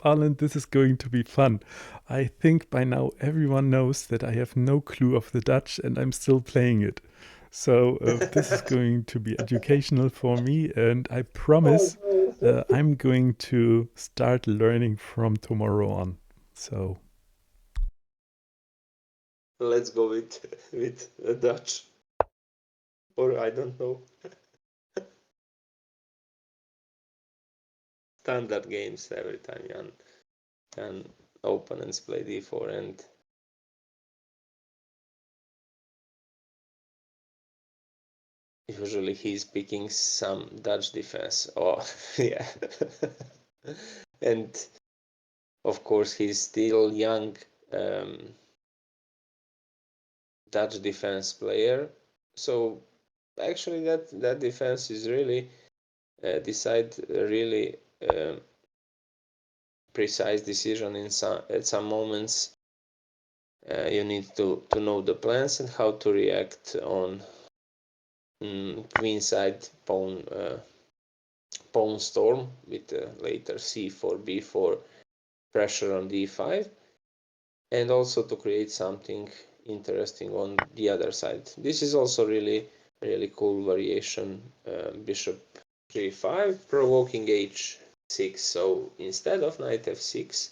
Arlen, this is going to be fun. I think by now everyone knows that I have no clue of the Dutch and I'm still playing it. So this is going to be educational for me, and I promise I'm going to start learning from tomorrow on. So Let's go with the Dutch, or I don't know. Standard games every time Jan opponents play d4, and usually he's picking some Dutch defense. Oh, yeah. And of course he's still young Dutch defense player. So actually that defense is really really precise decision at some moments. You need to know the plans and how to react on queenside pawn storm with later c4 b4 pressure on d5, and also to create something interesting on the other side. This is also really cool variation, bishop g5 provoking h6. So instead of knight f6,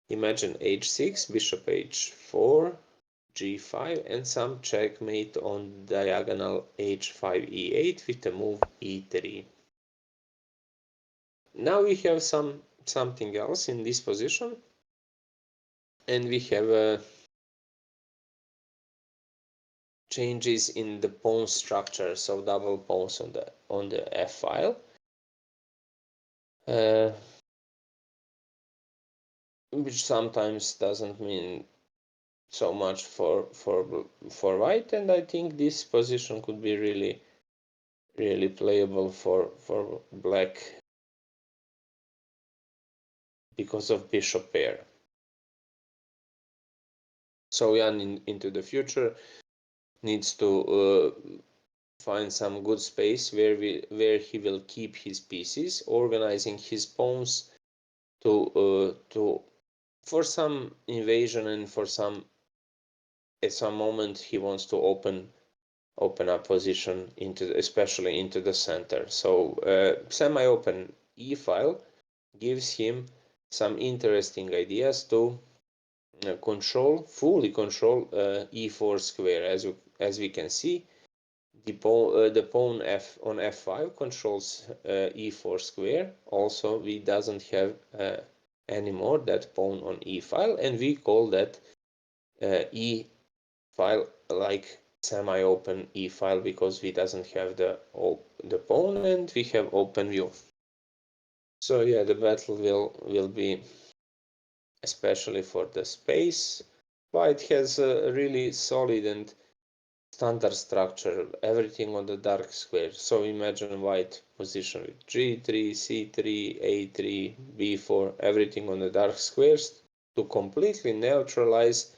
imagine h6, bishop h4, g5, and some checkmate on diagonal h5 e8 with the move e3. Now we have something else in this position, and we have changes in the pawn structure, so double pawns on the f file. Which sometimes doesn't mean so much for white, and I think this position could be really playable for black because of bishop pair. So Jan into the future needs to find some good space where he will keep his pieces, organizing his pawns to for some invasion, and for some at some moment he wants to open up position especially into the center. So semi-open e-file gives him some interesting ideas to fully control e4 square. As we can see, the pawn on f5 controls e4 square. Also, we doesn't have anymore that pawn on e file, and we call that e file like semi-open e file because we doesn't have the pawn and we have open view. So yeah, the battle will be especially for the space. White has a really solid and standard structure, everything on the dark square. So imagine white position with g3, c3, a3, b4, everything on the dark squares to completely neutralize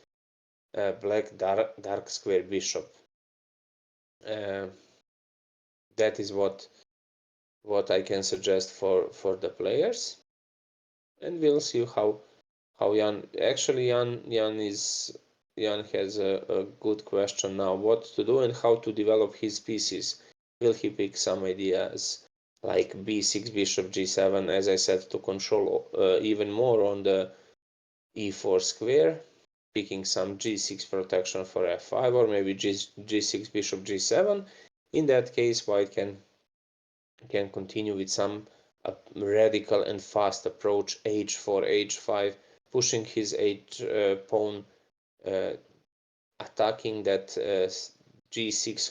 black dark square bishop. That is what I can suggest for the players, and we'll see how Jan actually Jan has a good question now, what to do and how to develop his pieces. Will he pick some ideas like b6, bishop g7, as I said, to control even more on the e4 square, picking some g6 protection for f5, or maybe g6, bishop g7. In that case, white can continue with some radical and fast approach, h4, h5, pushing his pawn, attacking that g6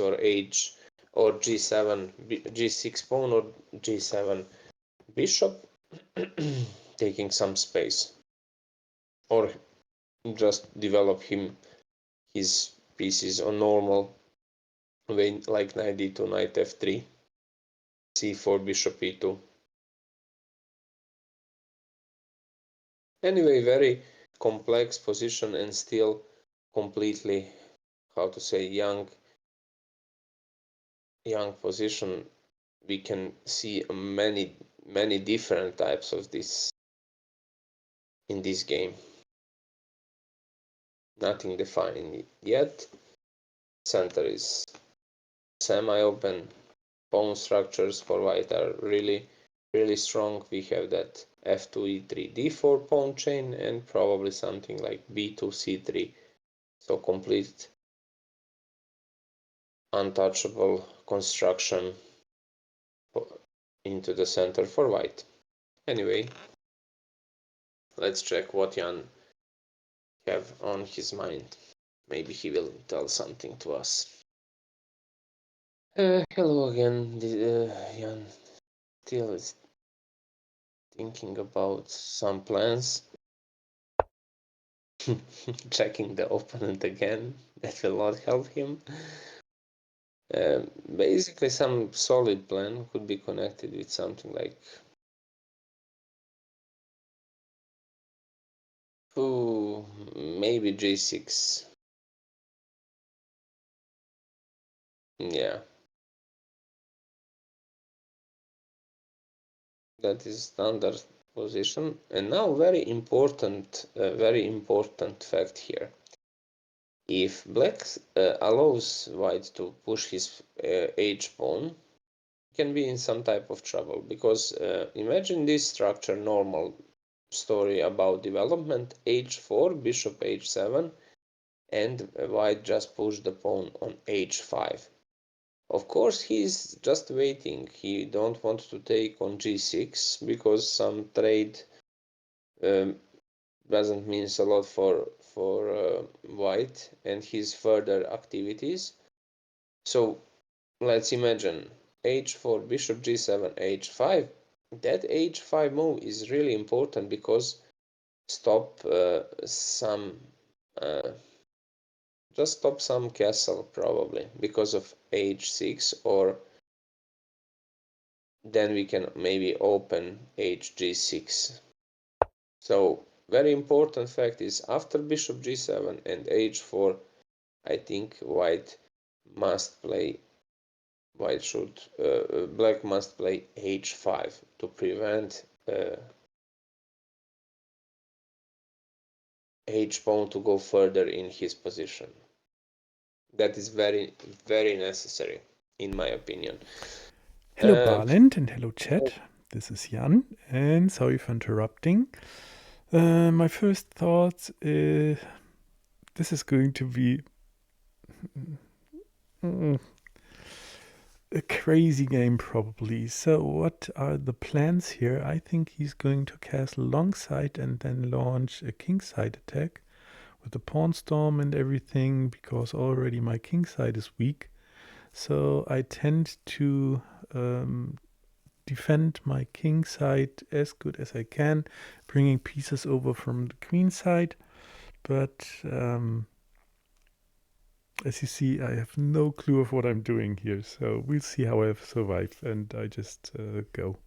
or g7, g6 pawn or g7 bishop, taking some space, or just develop his pieces on normal way, like knight d2, knight f3, c4, bishop e2. Anyway, very complex position and still completely, how to say, young position. We can see many different types of this in this game. Nothing defined yet. Center is semi-open. Pawn structures for white are really strong. We have that f2 e3 d4 pawn chain and probably something like b2 c3. So complete untouchable construction into the center for white. Anyway, let's check what Jan have on his mind. Maybe he will tell something to us. Hello again. Jan still is thinking about some plans. Checking the opponent again. That will not help him. Basically, some solid plan could be connected with something like maybe G6. Yeah, that is standard position. And now very important fact here. If black allows white to push his h pawn, can be in some type of trouble, because imagine this structure, normal story about development, h4, bishop h7, and white just pushed the pawn on h5. Of course, he's just waiting. He don't want to take on g6 because some trade doesn't mean a lot for white and his further activities. So let's imagine h4, bishop g7, h5. That h5 move is really important because stop just stop some castle probably because of h6, or then we can maybe open hg6. So very important fact is after bishop g7 and h4, I think white must play black must play h5 to prevent h pawn to go further in his position. That is very necessary in my opinion. Hello Barland and hello chat. This is Jan and sorry for interrupting. My first thoughts, this is going to be a crazy game probably. So what are the plans here? I think he's going to castle longside and then launch a kingside attack with the pawn storm and everything, because already my kingside is weak. So I tend to defend my king side as good as I can, bringing pieces over from the queen side. But as you see, I have no clue of what I'm doing here. So we'll see how I survive, and I just go.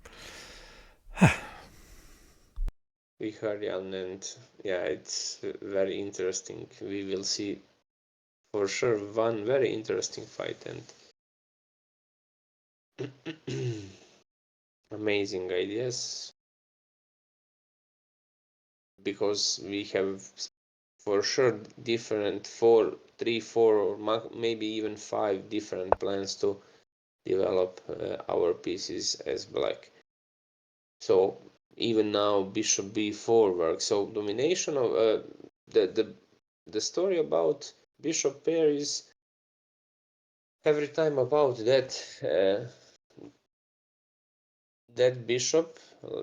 We heard Jan, and yeah, it's very interesting. We will see for sure one very interesting fight and amazing ideas, because we have for sure different 3, 4, or maybe even 5 different plans to develop our pieces as black. So even now bishop b4 works. So domination of the story about bishop pair is every time about that that bishop,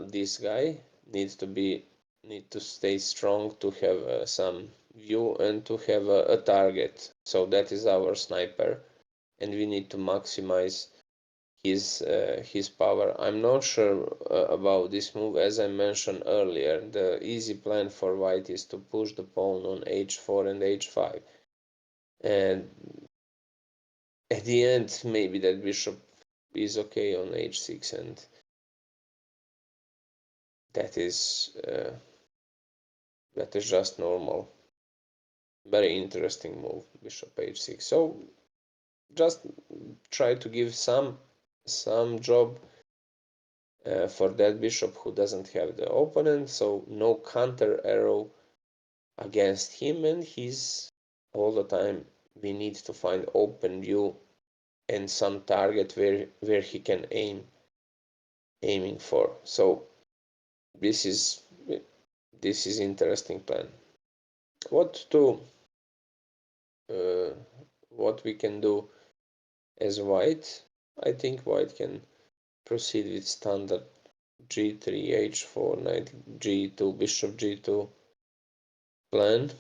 this guy needs to stay strong to have some view and to have a target. So that is our sniper, and we need to maximize his power. I'm not sure about this move. As I mentioned earlier, the easy plan for white is to push the pawn on h4 and h5, and at the end maybe that bishop is okay on h6, and that is just normal. Very interesting move, bishop h6. So just try to give some job for that bishop who doesn't have the opponent, so no counter arrow against him, and he's all the time we need to find open view and some target where he can aiming for. So this is interesting plan. What we can do as white? I think white can proceed with standard g3, h4, knight g2, bishop g2 plan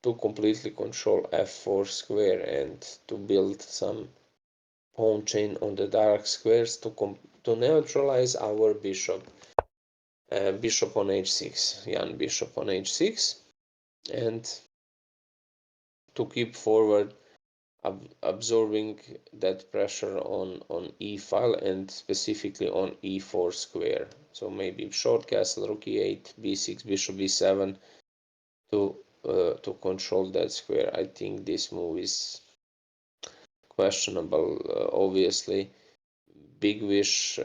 to completely control f4 square and to build some pawn chain on the dark squares to neutralize our bishop. Bishop on h6, Jan bishop on h6, and to keep forward absorbing that pressure on e file and specifically on e4 square. So maybe short castle, rook e8, b6, bishop b7 to control that square. I think this move is questionable. Obviously, big wish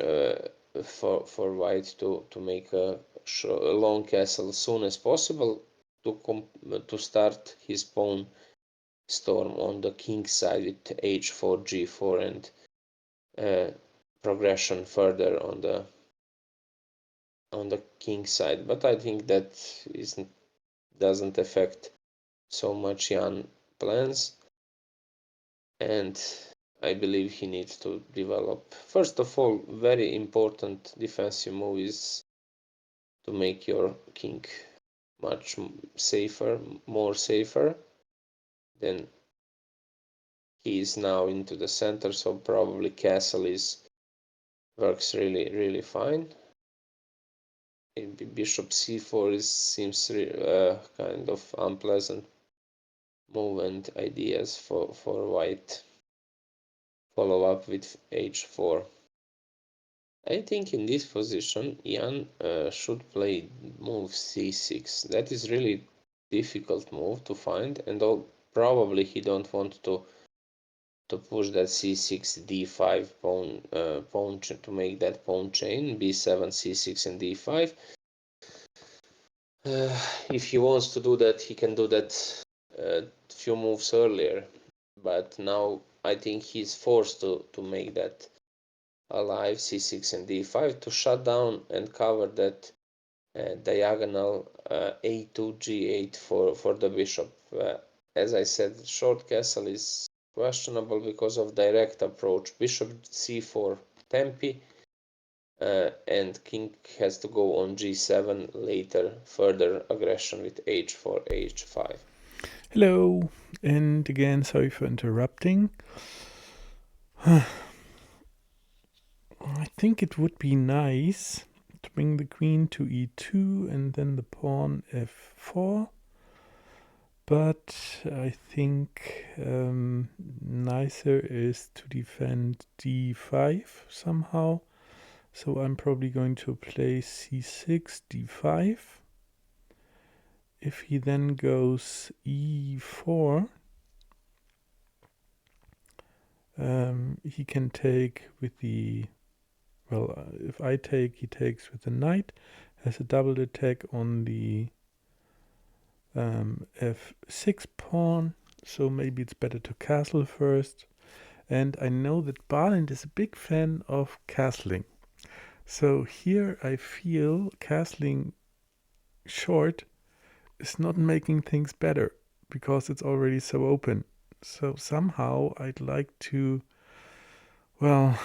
for white to make a long castle as soon as possible to start his pawn storm on the king side with h4, g4, and progression further on the king side. But I think that doesn't affect so much Jan plans, and I believe he needs to develop. First of all, very important defensive move is to make your king much safer, more safer. Then he is now into the center, so probably castle works really fine. Bishop c4 seems kind of unpleasant move and ideas for white. Follow up with h4. I think in this position Jan should play move c6. That is really difficult move to find, and probably he don't want to push that c6 d5 pawn to make that pawn chain b7 c6 and d5. If he wants to do that, he can do that few moves earlier, but now I think he's forced to make that alive, c6 and d5, to shut down and cover that diagonal a2 g8 for the bishop. As I said, short castle is questionable because of direct approach. Bishop c4 tempi, and king has to go on g7 later, further aggression with h4, h5. Hello, and again, sorry for interrupting. I think it would be nice to bring the queen to e2 and then the pawn f4. But I think nicer is to defend d5 somehow. So I'm probably going to play c6, d5. If he then goes e4, he can take with the, well, if I take, he takes with the knight, has a double attack on the f6 pawn, so maybe it's better to castle first. And I know that Barland is a big fan of castling. So here I feel castling short is not making things better because it's already so open. So somehow I'd like to, well,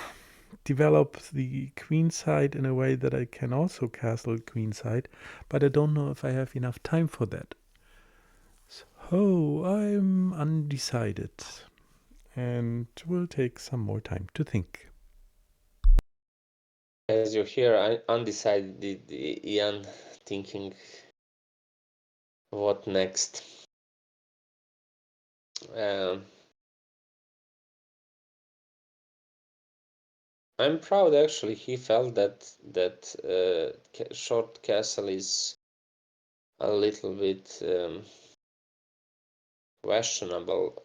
develop the queen side in a way that I can also castle queen side, but I don't know if I have enough time for that. So I'm undecided and will take some more time to think. As you hear, undecided, Jan thinking what next. I'm proud actually. He felt that short castle is a little bit questionable.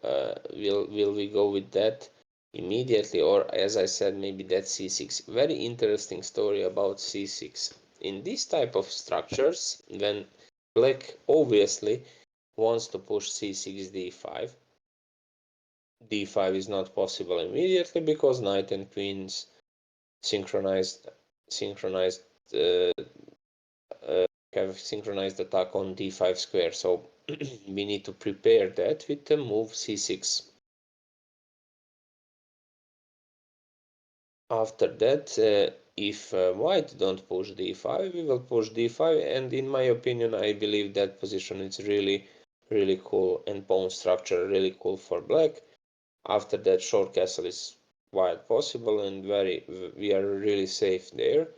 Will we go with that? immediately, or as I said, maybe that c6. Very interesting story about c6. In this type of structures, when black obviously wants to push c6, d5, d5 is not possible immediately because knight and queens synchronized uh, have synchronized attack on d5 square. So we need to prepare that with the move c6. After that, if white don't push d5, we will push d5, and in my opinion, I believe that position is really cool, and pawn structure really cool for black. After that, short castle is quite possible, and we are really safe there.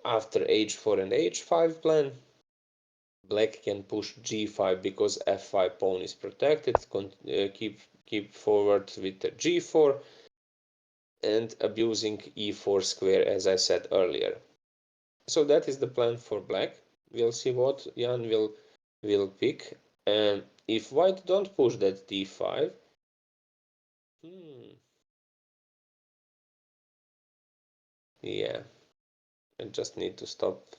After h4 and h5 plan, black can push g5 because f5 pawn is protected. Keep forward with the g4 and abusing e4 square, as I said earlier. So that is the plan for black. We'll see what Jan will pick. And if white don't push that d5, yeah, I just need to stop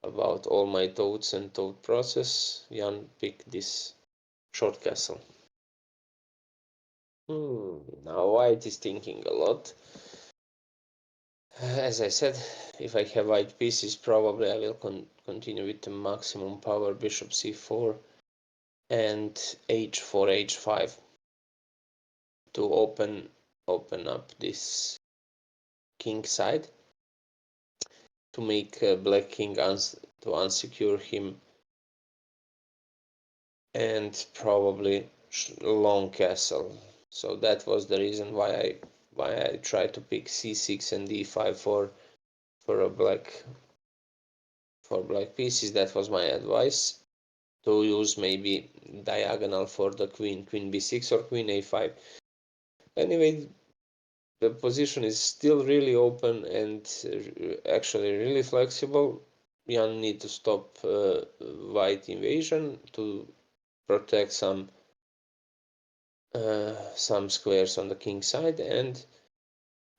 about all my thoughts and thought process. Jan pick this short castle. Now white is thinking a lot. As I said, if I have white pieces, probably I will continue with the maximum power bishop c4 and h4, h5 to open up this king side to make black king to unsecure him, and probably long castle. So that was the reason why I tried to pick c6 and d5 for black pieces. That was my advice, to use maybe diagonal for the queen b6 or queen a5. Anyway, the position is still really open and actually really flexible. Jan need to stop white invasion to protect some squares on the king side, and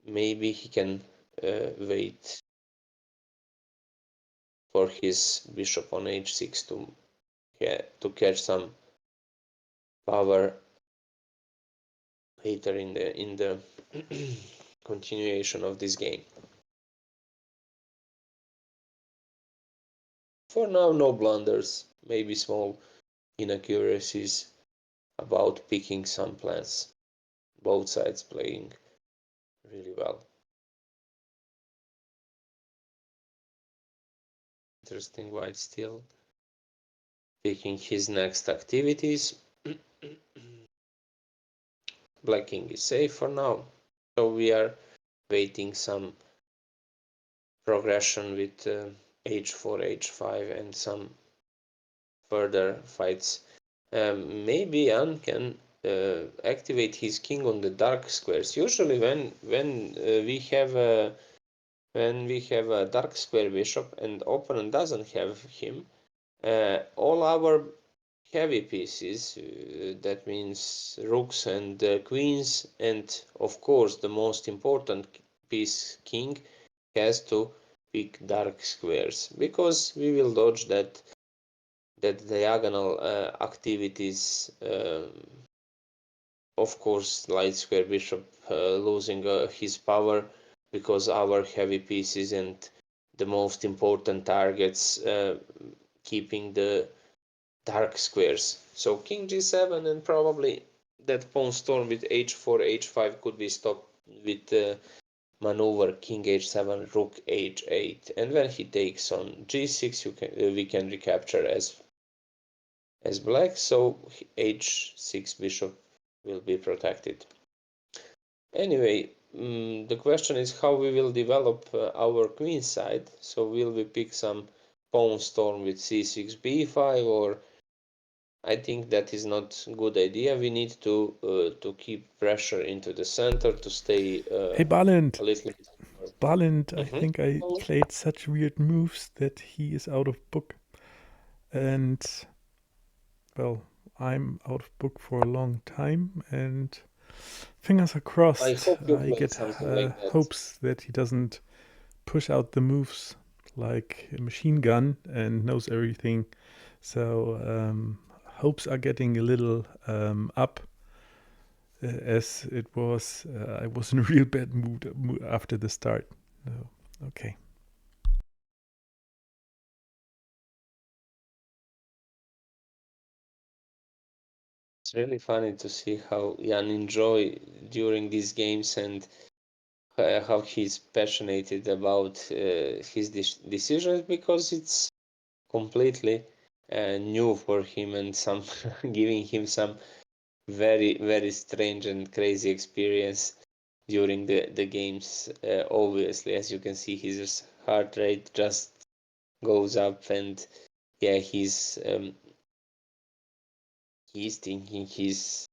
maybe he can wait for his bishop on h6 to catch some power later in the continuation of this game. For now, no blunders, maybe small inaccuracies about picking some plans. Both sides playing really well. Interesting, white still picking his next activities. Black king is safe for now, so we are waiting some progression with h4, h5 and some further fights. Maybe Jan can activate his king on the dark squares. Usually when we have a dark square bishop and opponent doesn't have him, all our heavy pieces, that means rooks and queens, and of course the most important piece, king, has to pick dark squares, because we will dodge that diagonal activities. Of course, light square bishop losing his power because our heavy pieces and the most important targets keeping the dark squares. So king g7, and probably that pawn storm with h4, h5 could be stopped with maneuver king h7, rook h8, and when he takes on g6, we can recapture as black, so h6 bishop will be protected. Anyway, the question is how we will develop our queen side. So will we pick some pawn storm with c6 b5, or I think that is not a good idea. We need to keep pressure into the center to stay Hey, Balint! a little bit. Balint, I think I played such weird moves that he is out of book. And, well, I'm out of book for a long time, and Fingers are crossed. I hope you I play get something like that. hopes that he doesn't push out the moves like a machine gun and knows everything. So hopes are getting a little up, as it was. I was in a real bad mood after the start. Okay. It's really funny to see how Jan enjoy during these games and how he's passionate about his decisions, because it's completely new for him and some giving him some very strange and crazy experience during the games. Obviously, as you can see, his heart rate just goes up, and yeah, he's thinking he's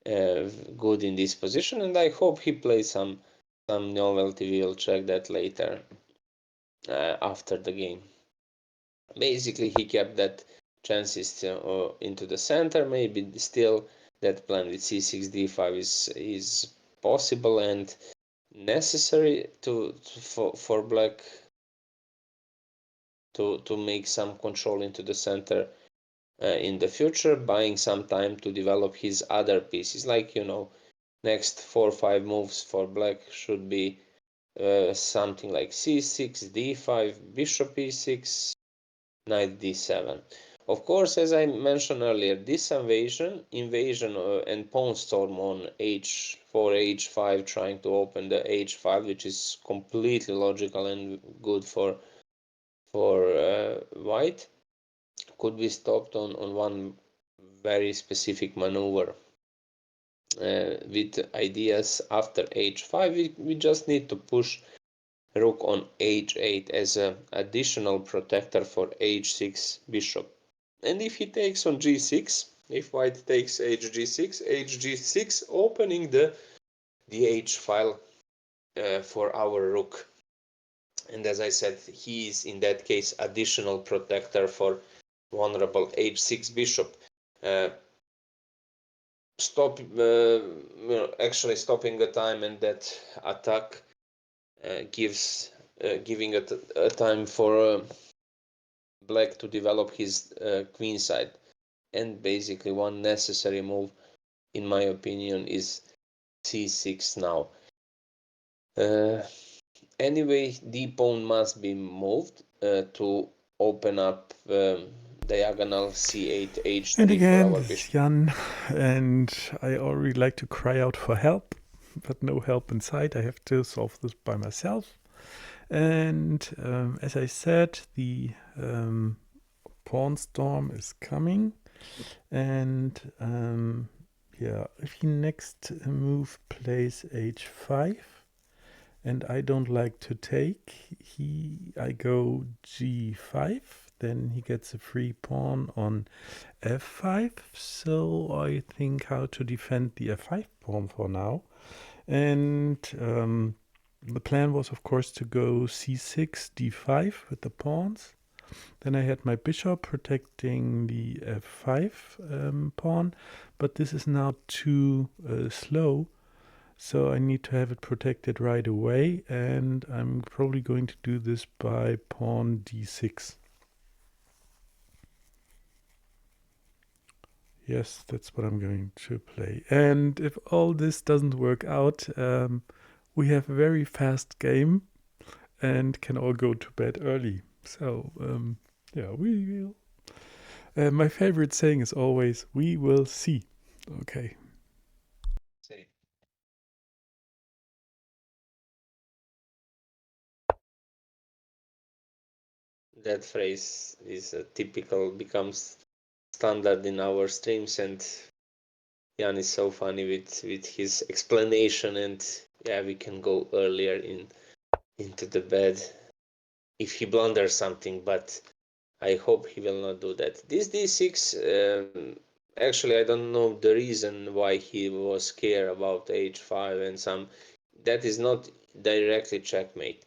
good in this position, and I hope he plays some novelty. We'll check that later after the game. Basically, he kept that chances into the center. Maybe still that plan with c6 d5 is possible and necessary for black to make some control into the center in the future, buying some time to develop his other pieces. Like, next 4 or 5 moves for black should be something like c6, d5, bishop e6, knight d7. Of course, as I mentioned earlier, this invasion and pawn storm on h4, h5, trying to open the h5, which is completely logical and good for white, could be stopped on one very specific maneuver. With ideas after h5, we just need to push rook on h8 as an additional protector for h6 bishop. And if he takes on g6, if white takes hg6 opening the h file for our rook. And as I said, he is in that case additional protector for vulnerable h6 bishop. Actually stopping the time, and that attack giving a time for black to develop his queenside. And basically one necessary move, in my opinion, is c6 now. Anyway, the pawn must be moved to open up diagonal c8, h3 And for again, our this is bishop. Jan, and I already like to cry out for help, but no help in sight. I have to solve this by myself. And as I said, the pawn storm is coming, and yeah, if he next move plays h5, and I don't like to take, I go g5, then he gets a free pawn on f5. So I think how to defend the f5 pawn for now. And the plan was, of course, to go c6, d5 with the pawns. Then I had my bishop protecting the f5 pawn, but this is now too slow. So I need to have it protected right away, and I'm probably going to do this by pawn d6. Yes, that's what I'm going to play. And if all this doesn't work out, we have a very fast game and can all go to bed early. So, yeah, we will. My favorite saying is always, we will see. Okay. That phrase is becomes standard in our streams, and Jan is so funny with his explanation, and yeah, we can go earlier into the bed if he blunders something, but I hope he will not do that. This d6, actually I don't know the reason why he was scared about h5 and some. That is not directly checkmate.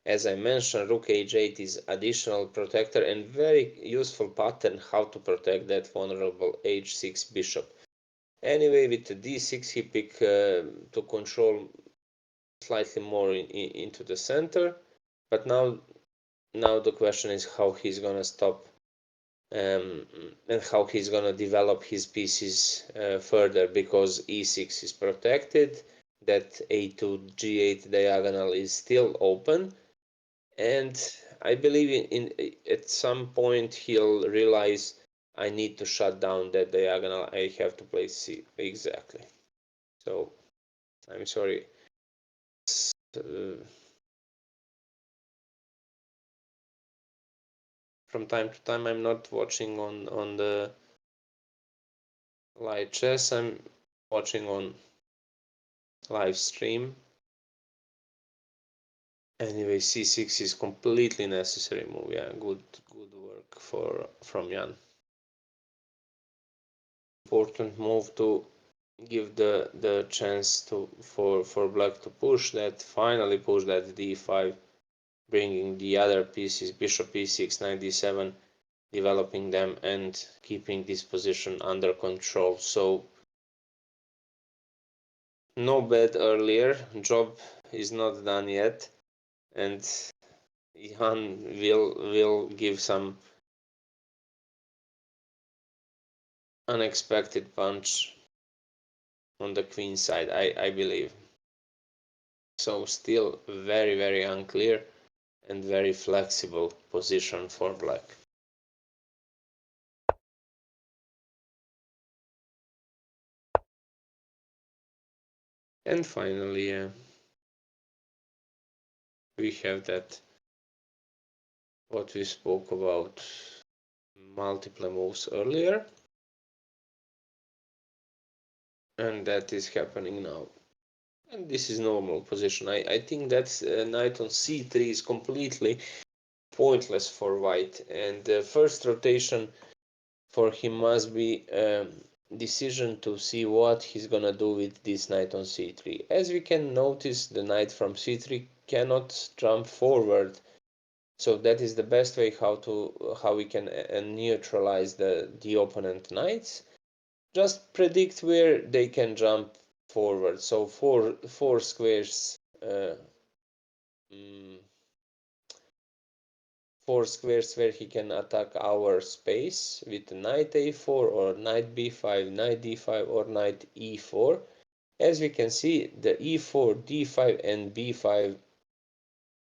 As I mentioned, rook h8 is additional protector and very useful pattern how to protect that vulnerable h6 bishop. Anyway, with the d6 he picked to control slightly more into the center, but now the question is how he's gonna stop and how he's gonna develop his pieces further, because e6 is protected, that a2 g8 diagonal is still open, and I believe at some point he'll realize I need to shut down that diagonal. I have to play c exactly. So I'm sorry. From time to time I'm not watching on the live chess. I'm watching on live stream. Anyway, c6 is completely necessary move. Yeah, good work from Jan. Important move to give the chance for black to finally push that d5, bringing the other pieces, bishop e6, knight d7, developing them and keeping this position under control. So no bad earlier, job is not done yet, and Jan will give some unexpected punch on the queen side, I believe. So still very unclear and very flexible position for black. And finally, we have that what we spoke about, multiple moves earlier, and that is happening now. And this is normal position. I think that knight on c3 is completely pointless for white, and the first rotation for him must be decision to see what he's gonna do with this knight on c3. As we can notice, the knight from c3 cannot jump forward, so that is the best way how we can neutralize the opponent knights. Just predict where they can jump forward. So four squares. Four squares where he can attack our space with knight a4 or knight b5, knight d5 or knight e4. As we can see, the e4, d5 and b5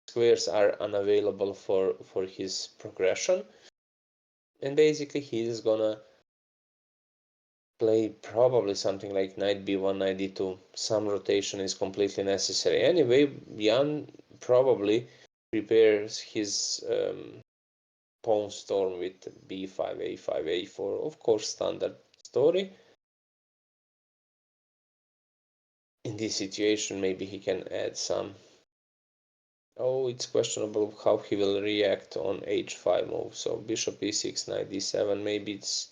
squares are unavailable for his progression, and basically he is gonna play probably something like knight b1, knight d2. Some rotation is completely necessary. Anyway, Jan probably prepares his pawn storm with b5, a5, a4. Of course, standard story. In this situation, maybe he can add some. Oh, it's questionable how he will react on h5 move. So bishop e6, knight d7. Maybe it's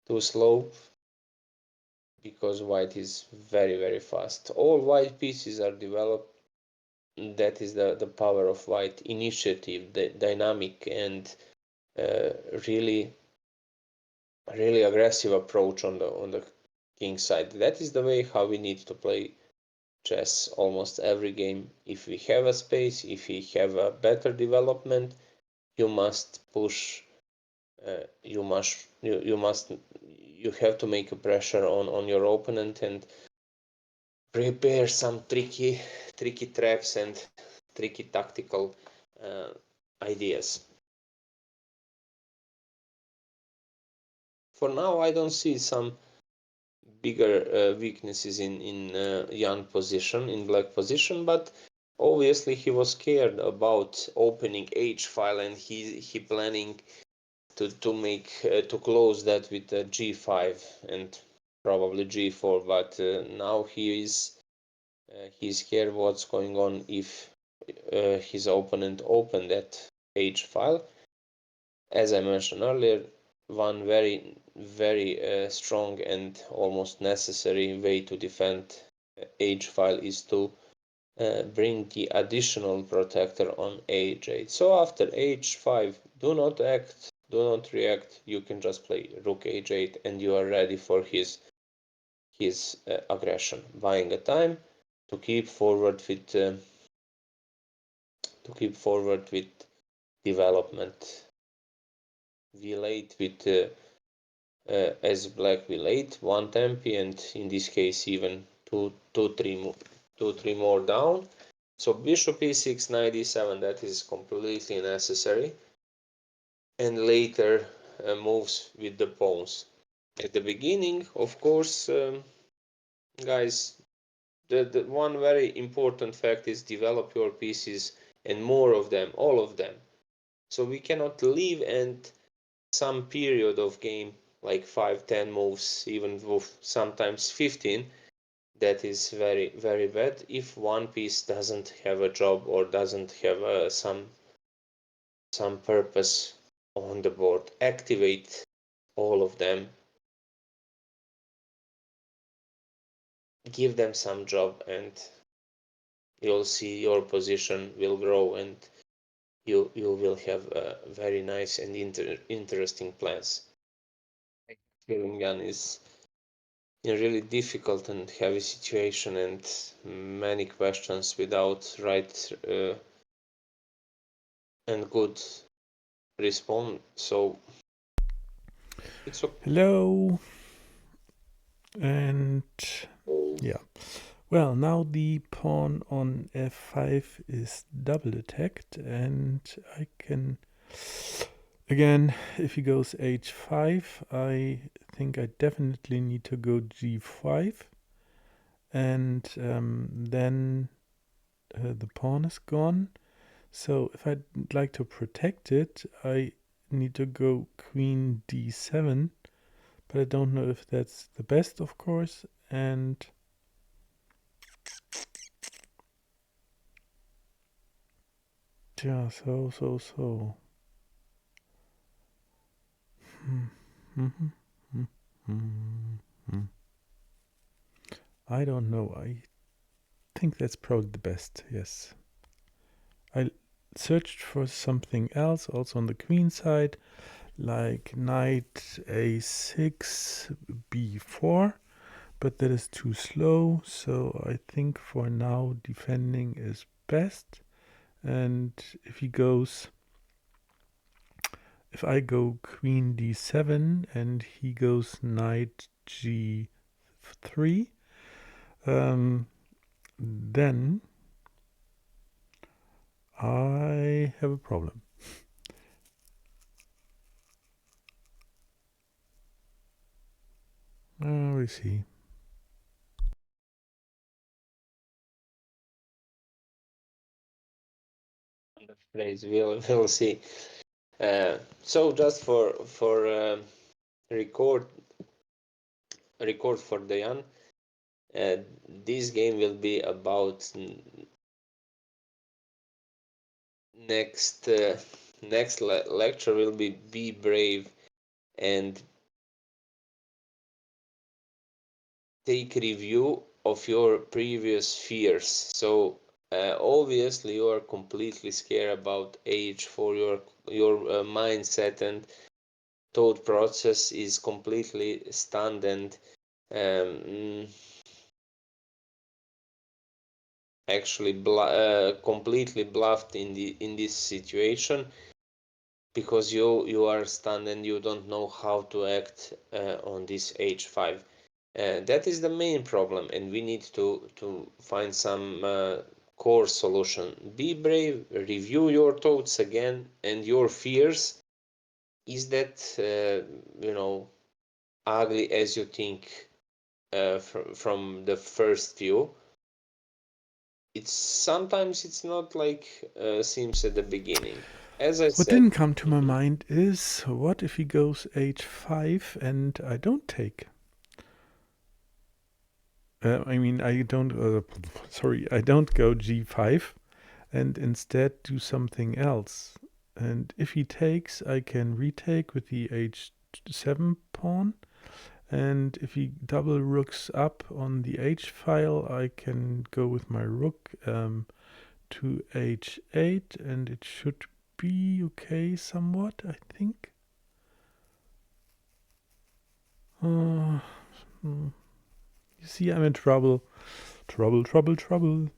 too slow because white is very fast. All white pieces are developed. That is the power of white initiative, the dynamic and really aggressive approach on the king side. That is the way how we need to play chess almost every game. If we have a space, if we have a better development, you must push. You have to make a pressure on your opponent and prepare some tricky traps and tricky tactical ideas. For now, I don't see some bigger weaknesses in Jan position, in black position, but obviously he was scared about opening H file, and he planning to make to close that with G5 and probably G4, but now he's scared what's going on if his opponent opened that H file. As I mentioned earlier, one very strong and almost necessary way to defend H file is to bring the additional protector on H8. So after H5, do not act, do not react. You can just play Rook H8 and you are ready for his his aggression, buying a time to keep forward with development. We late with as black we late one tempi, and in this case even two, three more down. So bishop e6, knight e7, that is completely necessary. And later moves with the pawns. At the beginning, of course, guys, the one very important fact is develop your pieces and more of them, all of them. So we cannot leave and some period of game like 5-10 moves, even sometimes 15, that is very, very bad if one piece doesn't have a job or doesn't have some purpose on the board. Activate all of them, give them some job, and you'll see your position will grow, and you will have very nice and interesting plans. Jan is in a really difficult and heavy situation and many questions without right and good response. So it's okay. Hello. And yeah. Well, now the pawn on f5 is double attacked, and I can again, if he goes h5, I think I definitely need to go g5, and then the pawn is gone. So if I'd like to protect it, I need to go queen d7, but I don't know if that's the best, of course. And yeah, so. I don't know. I think that's probably the best, yes. I searched for something else also on the queen side, like knight a6, b4, but that is too slow, so I think for now defending is best. And if I go queen d7 and he goes knight g3, then I have a problem. We see. Phrase we'll see. So just for record for Dayan, this game will be about next lecture will be brave and take review of your previous fears. So obviously you are completely scared about age for your mindset and thought process is completely stunned and actually completely bluffed in this situation because you are stunned and you don't know how to act on this h5. That is the main problem, and we need to find some core solution. Be brave, review your thoughts again and your fears. Is that ugly as you think from the first view? Sometimes it's not like seems at the beginning. As I What said. didn't come to my mind is, what if he goes h5 and I don't take? I mean, I don't go g5 and instead do something else. And if he takes, I can retake with the h7 pawn. And if he double rooks up on the h file, I can go with my rook to h8, and it should be okay somewhat, I think. You see, I'm in trouble. Trouble, trouble, trouble.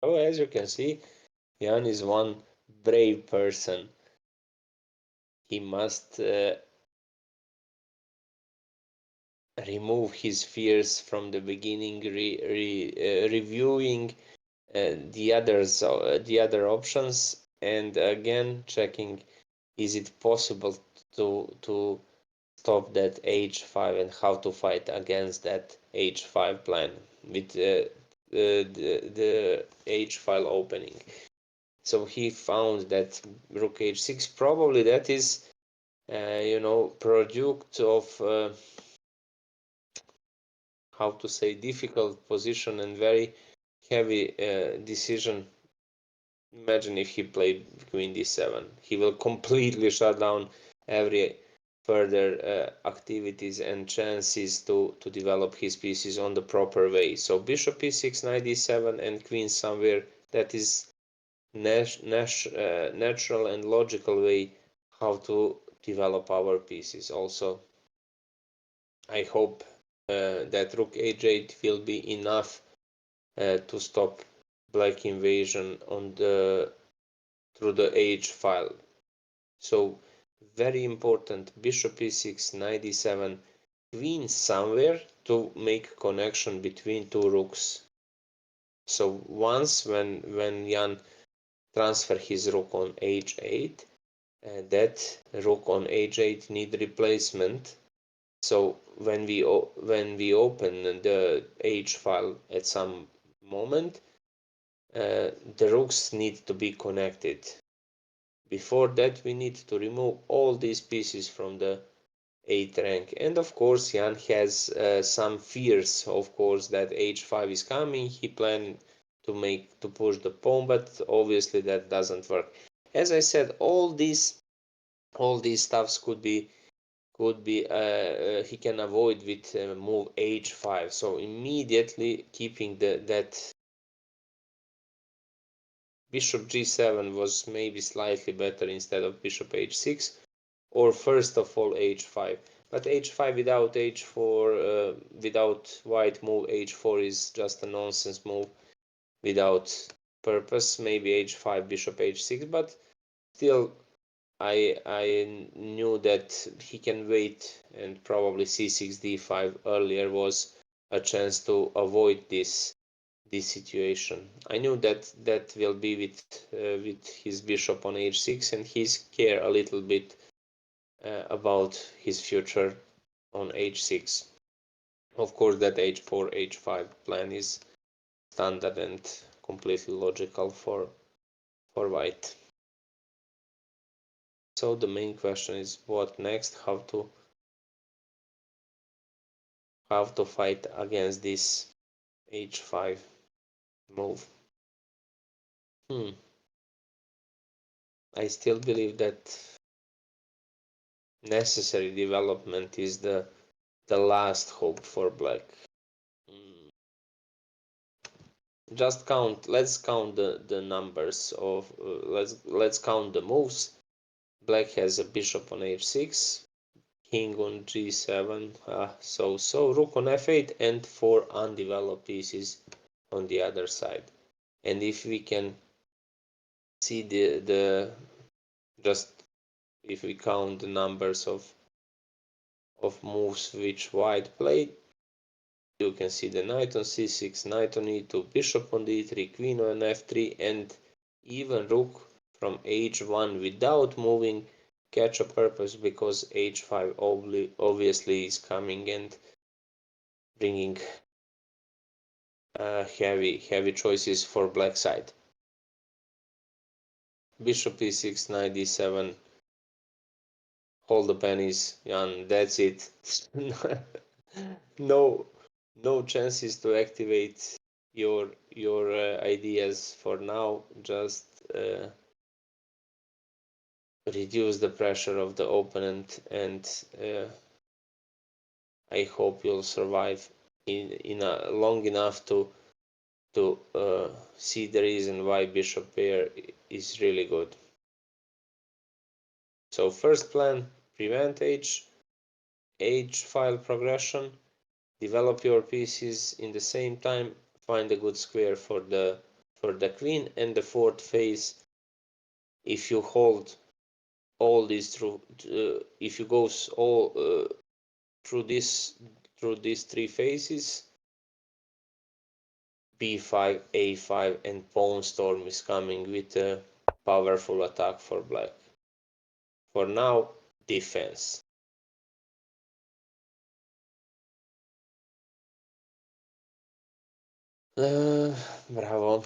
Oh, as you can see, Jan is one brave person. He must remove his fears from the beginning, reviewing the other options, and again checking, is it possible to stop that h5 and how to fight against that h5 plan with the h file opening. So he found that rook h6, probably that is product of how to say, difficult position and very heavy decision. Imagine if he played queen d7, he will completely shut down every further activities and chances to develop his pieces on the proper way. So bishop e6, knight d7 and queen somewhere, that is natural and logical way how to develop our pieces. Also, I hope that rook h8 will be enough to stop black invasion on through the h file. So very important, bishop e6, knight d7, queen somewhere to make connection between two rooks. So once when Jan transfer his rook on h8, that rook on h8 need replacement. So when we open the h file at some moment, the rooks need to be connected. Before that, we need to remove all these pieces from the 8th rank. And of course, Jan has some fears, of course, that h5 is coming. He planned to push the pawn, but obviously that doesn't work. As I said, all these stuffs could be he can avoid with move h5. So immediately keeping that bishop g7 was maybe slightly better instead of bishop h6, or first of all h5. But h5 without h4, without white move h4 is just a nonsense move without purpose. Maybe h5, bishop h6, but still I knew that he can wait, and probably c6 d5 earlier was a chance to avoid this situation. I knew that will be with his bishop on h6, and he's care a little bit about his future on h6. Of course, that h4 h5 plan is standard and completely logical for white. So the main question is what next, how to fight against this h5 move. I still believe that necessary development is the last hope for black. Just count. Let's count the numbers of. Let's count the moves. Black has a bishop on h6, king on g7, so rook on f8, and 4 undeveloped pieces on the other side. And if we can see just if we count the numbers of moves which white played, you can see the knight on c6, knight on e2, bishop on d3, queen on f3, and even rook from h1 without moving catch a purpose, because h5 obviously is coming and bringing heavy choices for black side. Bishop e6, knight d7, hold the pennies, and that's it. no chances to activate your ideas for now. Just reduce the pressure of the opponent, and I hope you'll survive in a long enough to see the reason why bishop pair is really good. So first plan, prevent h file progression, develop your pieces in the same time, find a good square for the queen, and the fourth phase, if you hold all these through, if you go all through these three phases, b5, a5, and pawn storm is coming with a powerful attack for black. For now, defense. Bravo. I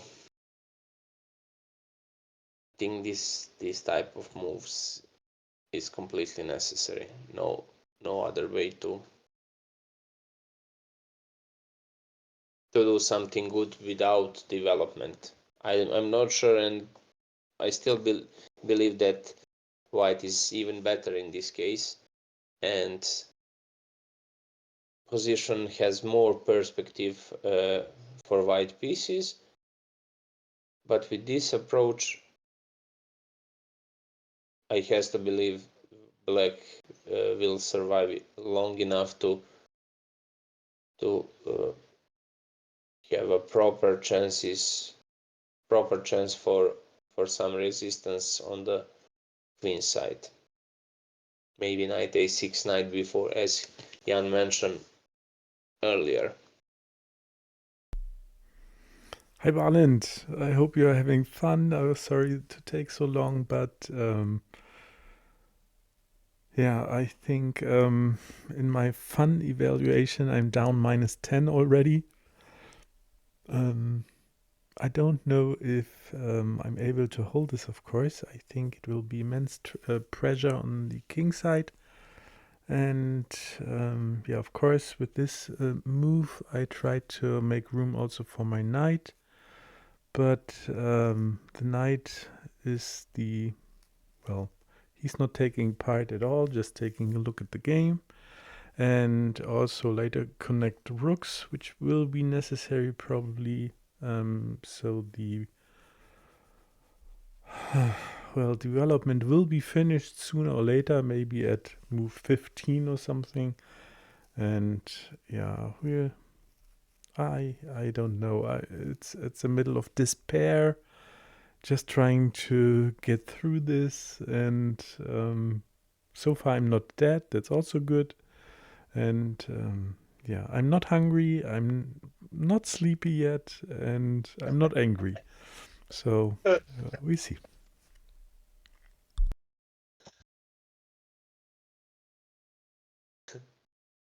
think this type of moves is completely necessary. No other way to do something good without development. I'm not sure, and I still believe that white is even better in this case, and position has more perspective for white pieces. But with this approach, I has to believe black will survive long enough to have a proper chance for some resistance on the queen side. Maybe knight a6, knight b4, as Jan mentioned earlier. Hi Barland, I hope you're having fun. I was sorry to take so long, but yeah, I think in my fun evaluation I'm down -10 already. I don't know if I'm able to hold this, of course. I think it will be immense pressure on the king side. And yeah, of course, with this move, I tried to make room also for my knight. But the knight is well, he's not taking part at all, just taking a look at the game. And also later connect rooks, which will be necessary probably. So the well, development will be finished sooner or later, maybe at move 15 or something. And yeah, I don't know. It's a middle of despair, just trying to get through this. And so far, I'm not dead. That's also good. And yeah, I'm not hungry. I'm not sleepy yet, and I'm not angry. So we see.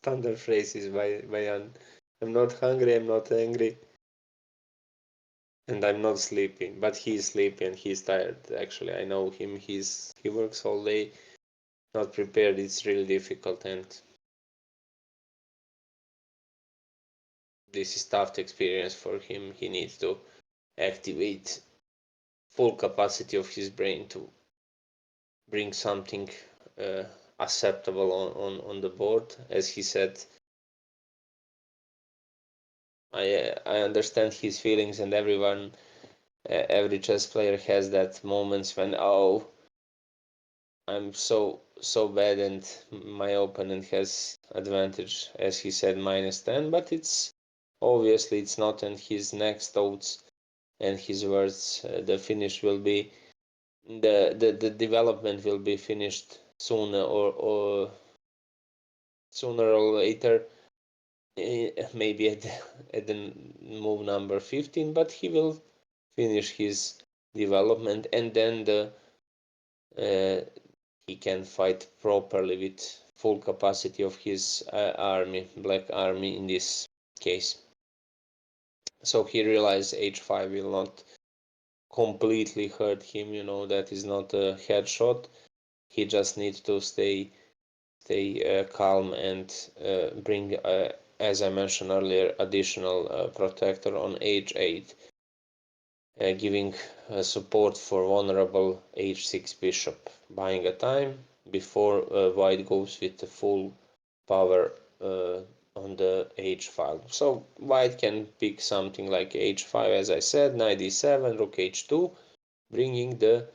Thunder phrases by Jan. I'm not hungry, I'm not angry, and I'm not sleeping. But he's sleepy and he's tired. Actually, I know him. He works all day, not prepared. It's really difficult, and this is tough experience for him. He needs to activate full capacity of his brain to bring something acceptable on the board. As he said, I understand his feelings, and every chess player has that moments when, oh, I'm so bad and my opponent has advantage, as he said, -10, but it's obviously it's not, and his next thoughts and his words, the finish will be the development will be finished sooner or later, maybe at the move number 15, but he will finish his development, and then he can fight properly with full capacity of his army, black army in this case. So he realized h5 will not completely hurt him, that is not a headshot. He just needs to stay calm and bring, as I mentioned earlier, additional protector on h8, giving support for vulnerable h6 bishop, buying a time before white goes with the full power on the h file. So white can pick something like h5, as I said, knight d7, rook h2, bringing the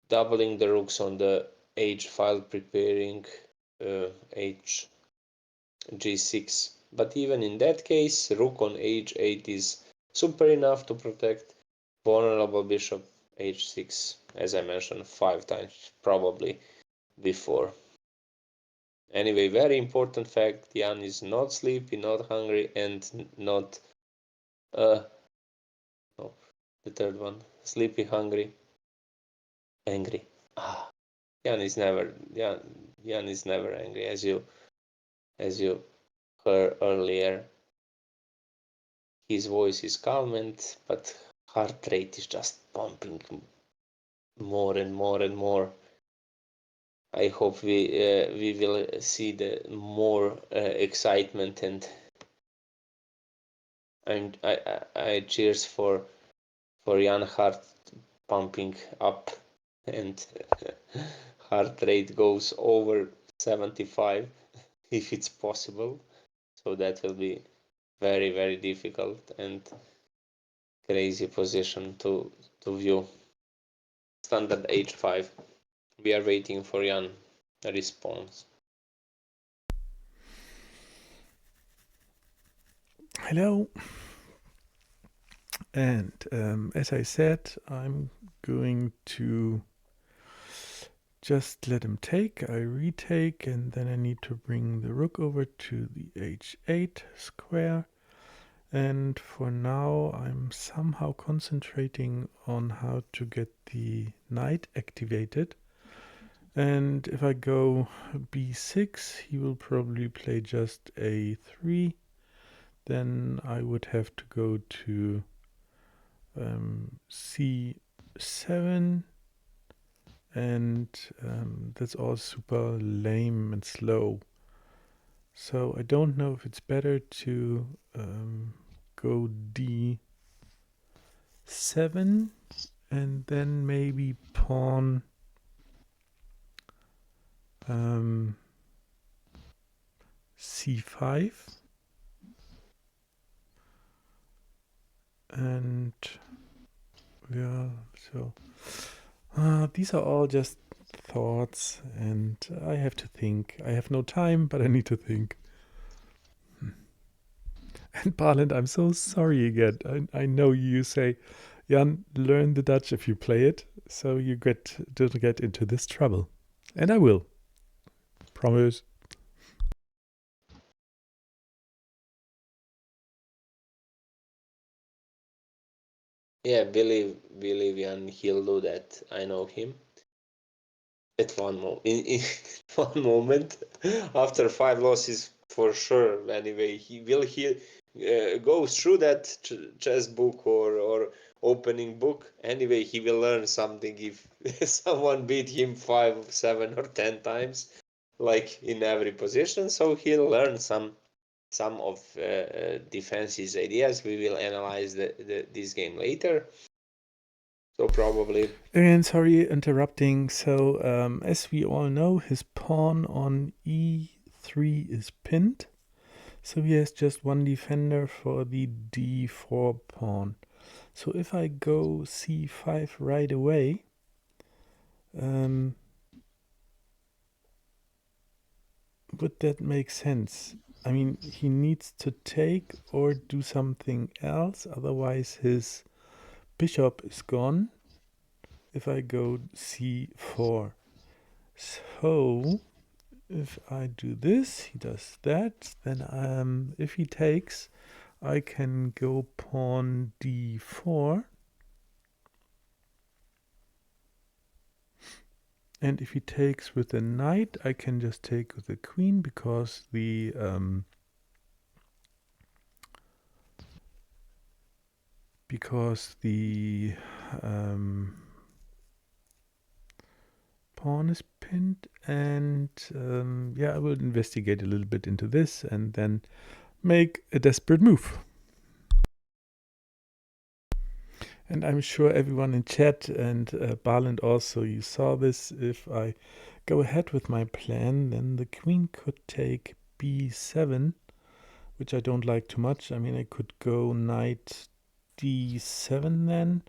doubling the rooks on the h file, preparing g6. But even in that case, rook on h8 is super enough to protect vulnerable bishop h6, as I mentioned 5 times probably before. Anyway, very important fact, Jan is not sleepy, not hungry, and not no, the third one, sleepy, hungry, angry. Jan is never angry, as you heard earlier. His voice is calm, but heart rate is just pumping more and more and more. I hope we will see the more excitement, and I cheers for Jan heart pumping up and heart rate goes over 75 if it's possible. So that will be very, very difficult and crazy position to view. Standard h5. We are waiting for Jan response. Hello. And as I said, I'm going to just let him take. I retake, and then I need to bring the rook over to the h8 square. And for now, I'm somehow concentrating on how to get the knight activated. And if I go b6, he will probably play just a3. Then I would have to go to c7, and that's all super lame and slow. So I don't know if it's better to go d7 and then maybe pawn c5, and yeah, so these are all just thoughts, and I have to think. I have no time, but I need to think. And Barland, I'm so sorry again. I know you say, Jan, learn the Dutch if you play it, so you don't get into this trouble. And I will. Promise. Yeah, believe Jan, he'll do that. I know him. At in one moment, after 5 losses for sure. Anyway, he goes through that chess book or opening book. Anyway, he will learn something if someone beat him 5, 7, or 10 times, like in every position. So he'll learn some of defense's ideas. We will analyze this game later. So probably. Again, sorry interrupting. So, as we all know, his pawn on e3 is pinned. So he has just one defender for the d4 pawn. So if I go c5 right away, would that make sense? I mean, he needs to take or do something else, otherwise his bishop is gone. If I go c4. So if I do this, he does that. Then if he takes, I can go pawn d4. And if he takes with the knight, I can just take with the queen, because the pawn is pinned. And yeah, I will investigate a little bit into this and then make a desperate move. And I'm sure everyone in chat and Barland also, you saw this. If I go ahead with my plan, then the queen could take b7, which I don't like too much. I mean, I could go knight d7 then,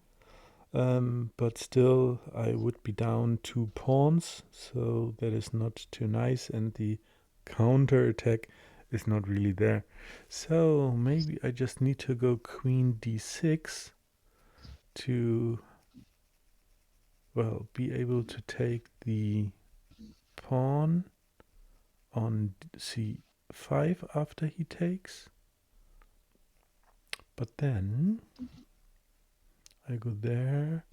but still I would be down 2 pawns, so that is not too nice. And the counter attack is not really there. So maybe I just need to go queen d6 to, well, be able to take the pawn on c5 after he takes. But then I go there.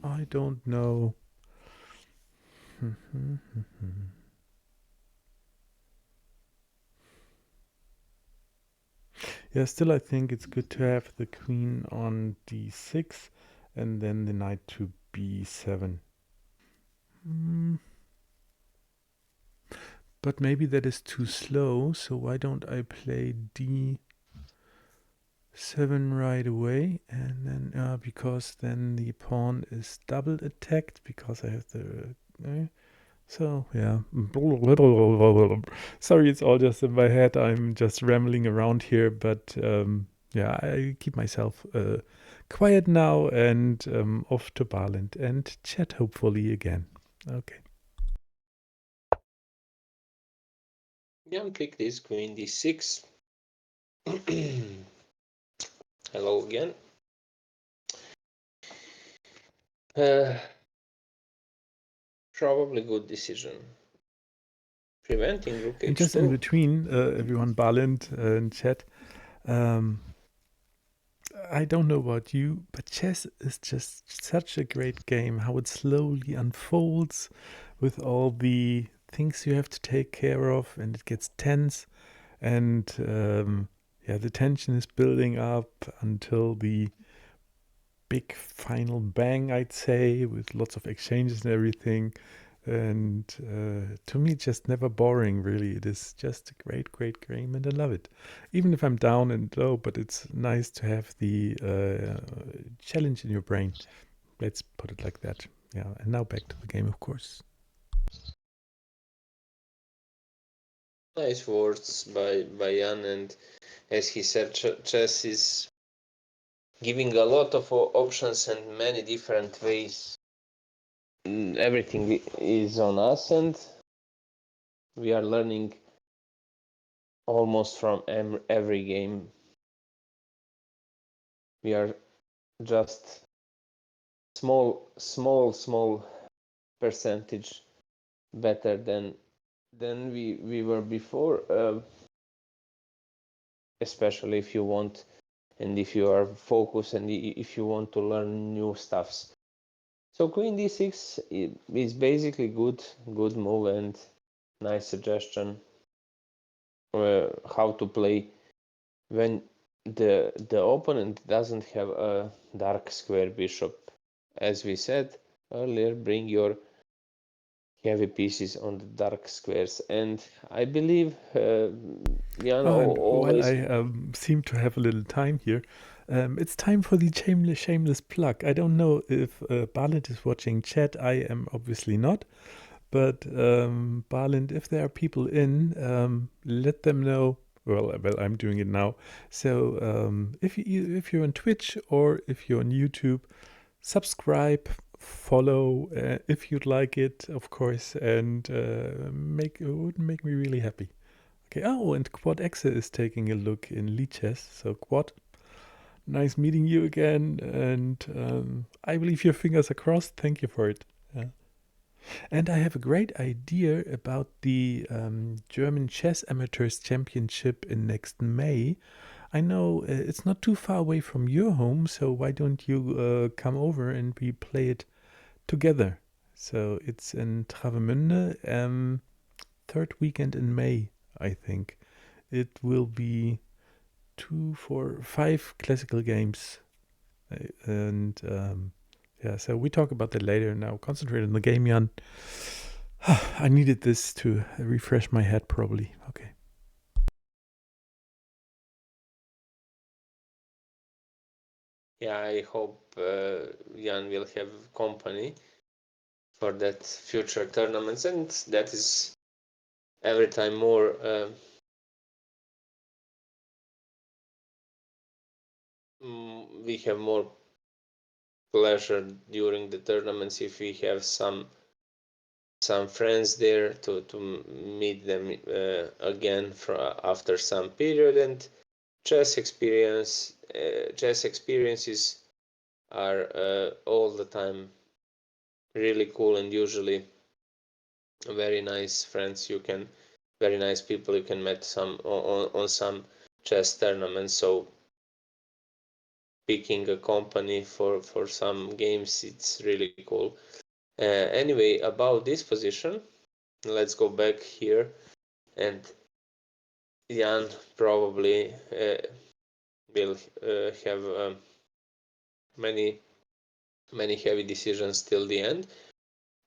I don't know. Yeah, still I think it's good to have the queen on d6 and then the knight to b7. But maybe that is too slow, so why don't I play d7 right away? And then, because then the pawn is double attacked because I have the... so, yeah. Sorry, it's all just in my head. I'm just rambling around here, but yeah, I keep myself quiet now and off to Barland and chat hopefully again. Okay. Jan pick this queen d6. Hello again. Probably good decision. Preventing rook h2. And just in between, everyone, Barland and chat, I don't know about you, but chess is just such a great game. How it slowly unfolds with all the things you have to take care of, and it gets tense. And yeah, the tension is building up until the big final bang, I'd say, with lots of exchanges and everything. And to me, it's just never boring, really. It is just a great, great game, and I love it. Even if I'm down and low, but it's nice to have the challenge in your brain. Let's put it like that. Yeah, and now back to the game, of course. Nice words by Jan, and as he said, chess is giving a lot of options and many different ways. Everything is on us, and we are learning almost from every game. We are just small percentage better than we were before, especially if you want, and if you are focused, and if you want to learn new stuffs. So queen d6 is basically good move and nice suggestion how to play when the opponent doesn't have a dark square bishop. As we said earlier, bring your heavy pieces on the dark squares, and I believe Jan And while always... I seem to have a little time here, it's time for the shameless plug. I don't know if Barland is watching chat. I am obviously not. But Barland, if there are people in, let them know. Well, I'm doing it now. So if you're on Twitch or if you're on YouTube, subscribe, follow if you'd like it, of course, and it would make me really happy. Okay. Oh, and Quad Exe is taking a look in Lead Chess. So Quad, nice meeting you again, and I believe your fingers are crossed. Thank you for it. And I have a great idea about the German Chess Amateurs Championship in next May. I know it's not too far away from your home, so why don't you come over and we play it together? So it's in Travemünde, third weekend in May, I think. It will be 2, 4, 5 classical games. And yeah, so we talk about that later. Now concentrate on the game, Jan. I needed this to refresh my head, probably. Okay. Yeah, I hope Jan will have company for that future tournaments, and that is every time more we have more pleasure during the tournaments if we have some some friends there to meet them again after some period, and chess experiences are all the time really cool, and usually very nice friends very nice people you can meet on some chess tournaments. So picking a company for some games, it's really cool. Anyway, about this position, let's go back here, and Jan probably will have many heavy decisions till the end,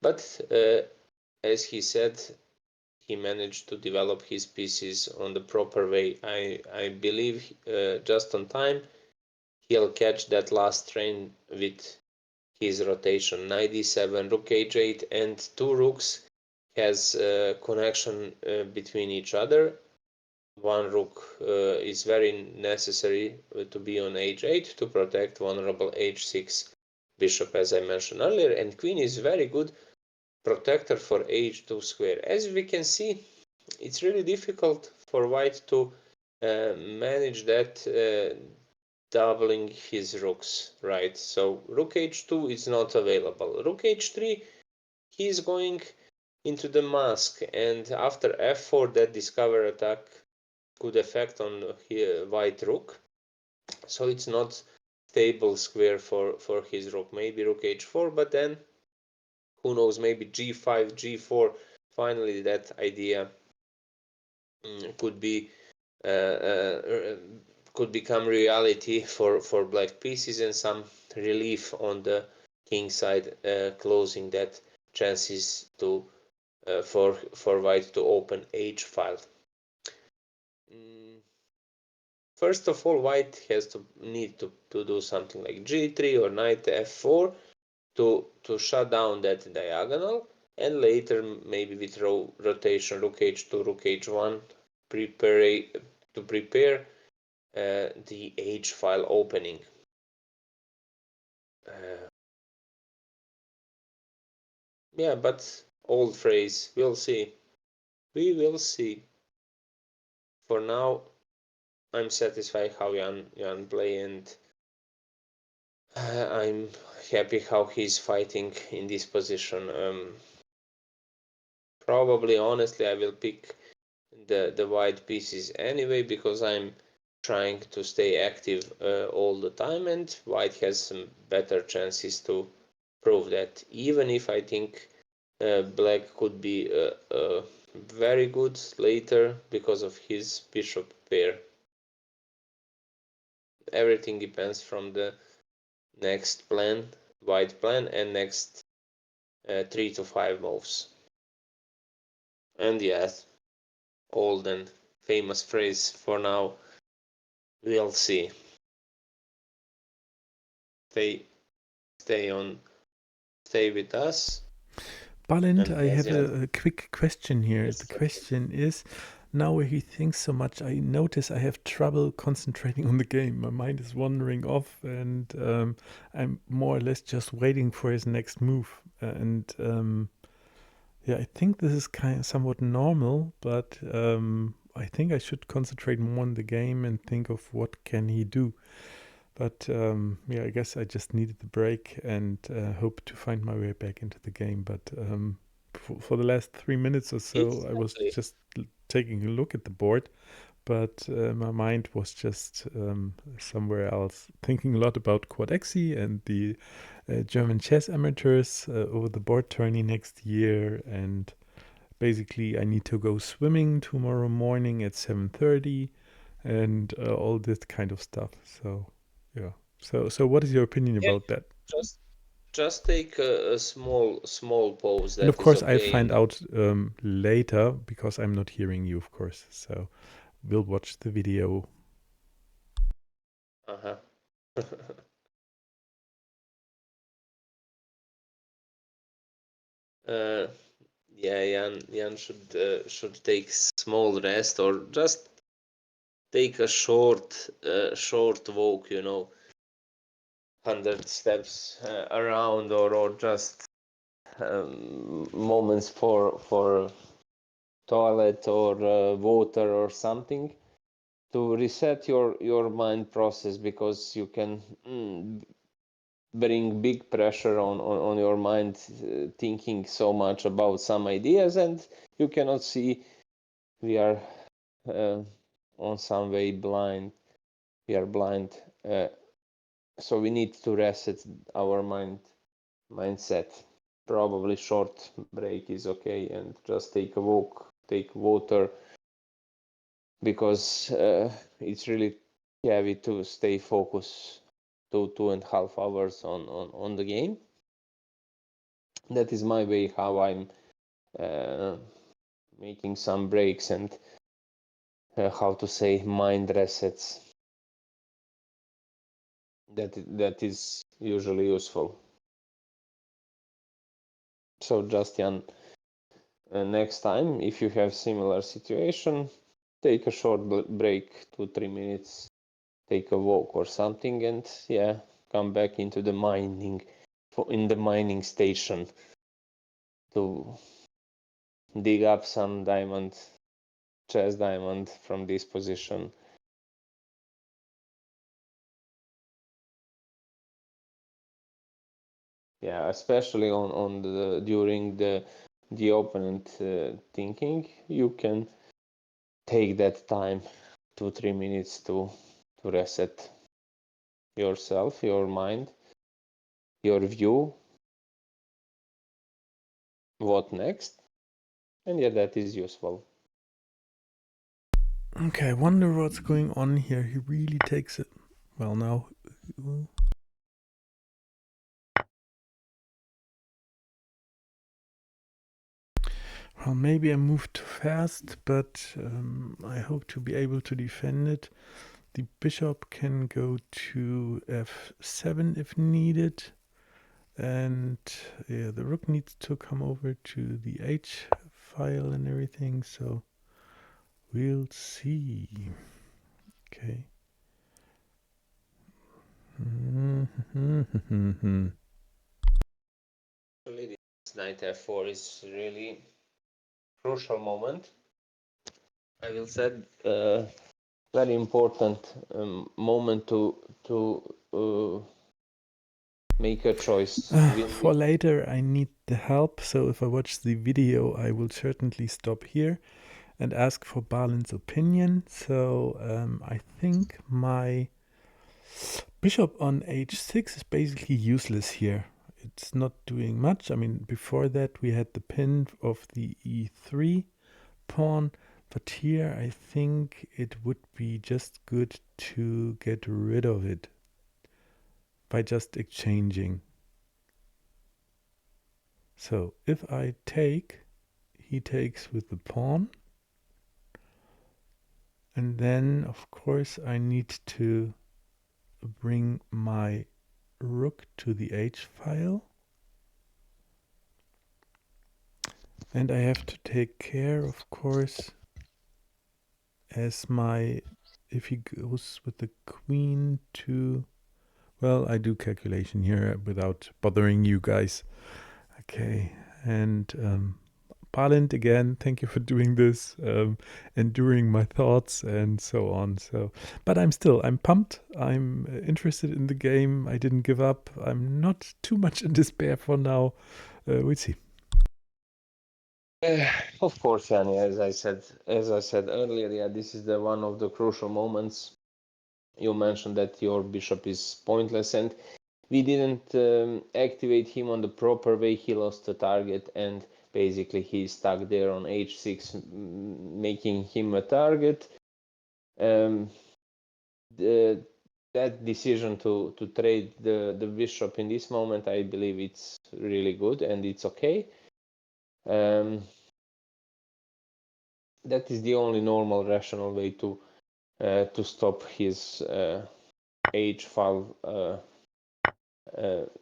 but as he said, he managed to develop his pieces on the proper way. I believe just on time he'll catch that last train with his rotation. Knight d7, rook h8, and two rooks has connection between each other. One rook is very necessary to be on h8 to protect vulnerable h6 bishop, as I mentioned earlier, and queen is very good protector for h2 square. As we can see, it's really difficult for white to manage that doubling his rooks, right? So rook h2 is not available. Rook h3, he's going into the mask, and after f4, that discover attack could affect on white rook. So it's not stable square for his rook. Maybe rook h4, but then who knows, maybe g5, g4. Finally, that idea could become reality for black pieces, and some relief on the king side, closing that chances to for white to open h file. First of all, white has to need to do something like g3 or knight f4 to shut down that diagonal, and later maybe with rotation rook h2, rook h1 prepare the h file opening. Yeah, but old phrase, we'll see. We will see. For now, I'm satisfied how Jan play, and I'm happy how he's fighting in this position. Probably, honestly, I will pick the white pieces anyway, because I'm trying to stay active all the time, and white has some better chances to prove that, even if I think black could be very good later because of his bishop pair. Everything depends from the next plan, white plan, and next 3 to 5 moves. And yes, old and famous phrase for now, we'll see. Stay with us. Balint, I have a quick question here. Yes, the question is, now he thinks so much, I notice I have trouble concentrating on the game. My mind is wandering off, and I'm more or less just waiting for his next move. Yeah, I think this is kind of somewhat normal, but I think I should concentrate more on the game and think of what can he do. But yeah, I guess I just needed the break, and hope to find my way back into the game. But for the last 3 minutes or so, I was just taking a look at the board, but my mind was just somewhere else, thinking a lot about Quadexi and the German chess amateurs over the board tourney next year. And basically, I need to go swimming tomorrow morning at 7:30, and all this kind of stuff. So yeah. So what is your opinion about that? Just take a small pause. And of course, I'll find out later, because I'm not hearing you, of course. So we'll watch the video. Yeah, Jan should take small rest, or just take a short walk, 100 steps around, or just moments for toilet or water or something, to reset your mind process, because you can bring big pressure on your mind, thinking so much about some ideas, and you cannot see. We are on some way blind. We are blind, so we need to reset our mindset. Probably short break is okay, and just take a walk, take water, because it's really heavy to stay focused 2.5 hours on the game. That is my way how I'm making some breaks and how to say mind resets. That is usually useful. So Justian, next time if you have similar situation, take a short break, 2-3 minutes, take a walk or something, and yeah, come back into the mining, in the mining station, to dig up some diamond, chess diamond from this position. Yeah, especially on the during the opponent thinking, you can take that time, 2-3 minutes to reset yourself, your mind, your view, what next, and yeah, that is useful. Okay, I wonder what's going on here. He really takes it. Well, now. Well, maybe I moved too fast, but I hope to be able to defend it. The bishop can go to f7 if needed. And yeah, the rook needs to come over to the h file and everything, so we'll see. Okay. Actually, this knight f4 is really crucial moment. I will say very important moment to make a choice. For later, I need the help, so if I watch the video, I will certainly stop here and ask for Balin's opinion. So I think my bishop on h6 is basically useless here. It's not doing much. I mean, before that we had the pin of the e3 pawn, but here I think it would be just good to get rid of it by just exchanging. So if I take, he takes with the pawn, and then of course I need to bring my rook to the h file, and I have to take care, of course, as my, if he goes with the queen to, well, I do calculation here without bothering you guys. Okay, and Balint, again, thank you for doing this, enduring my thoughts and so on. So, but I'm pumped. I'm interested in the game. I didn't give up. I'm not too much in despair for now. We'll see. Of course, Yanni, as I said earlier, yeah, this is the one of the crucial moments. You mentioned that your bishop is pointless, and we didn't activate him on the proper way. He lost the target, and basically he's stuck there on h6, making him a target. That decision to trade the bishop in this moment, I believe it's really good and it's okay. That is the only normal, rational way to stop his h file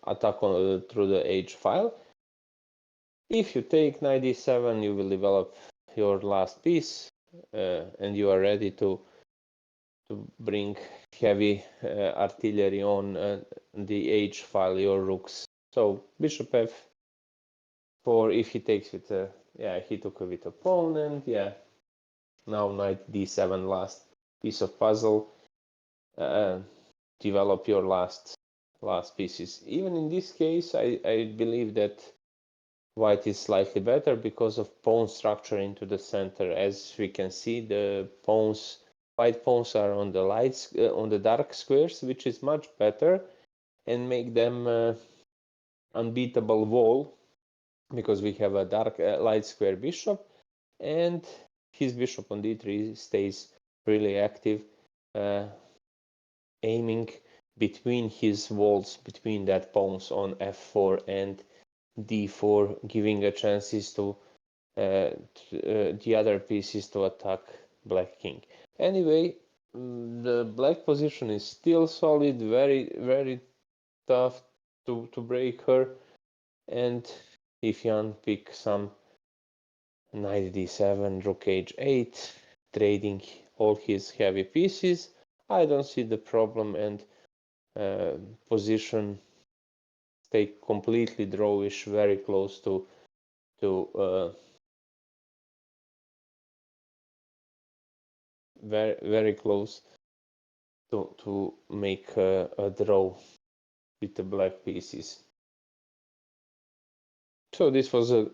attack through the h file. If you take knight d7, you will develop your last piece, and you are ready to bring heavy artillery on the h file, your rooks. So bishop for if he takes with he took with opponent. Now knight d7, last piece of puzzle. Develop your last pieces. Even in this case, I believe that white is slightly better because of pawn structure into the center. As we can see, the white pawns are on the on the dark squares, which is much better and make them unbeatable wall, because we have a dark light square bishop, and his bishop on d3 stays really active, aiming between his walls, between that pawns on f4 and d4, giving a chances to the other pieces to attack black king. Anyway, the black position is still solid, very, very tough to break her. And if Jan pick some knight d7, rook h8, trading all his heavy pieces, I don't see the problem, and position stay completely drawish, very close to very close to make a draw with the black pieces. So this was a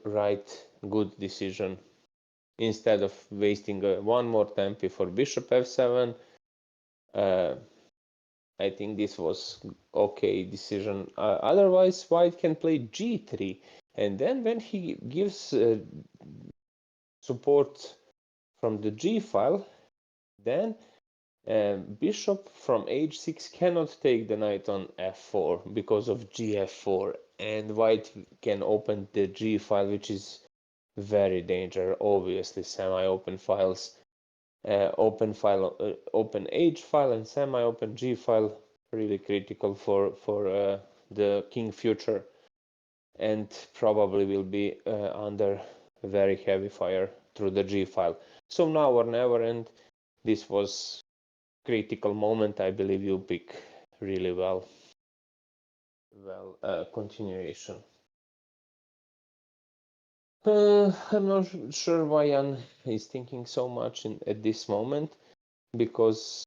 good decision. Instead of wasting one more tempi for bishop f7, I think this was okay decision. Otherwise, white can play g3, and then when he gives support from the g file, then bishop from h6 cannot take the knight on f4 because of gf4, and white can open the g file, which is very dangerous. Obviously, semi-open files, open h file and semi-open g file, really critical for the king future, and probably will be under very heavy fire through the g file. So now or never, and this was critical moment. I believe you pick really well continuation. I'm not sure why Jan is thinking so much at this moment, because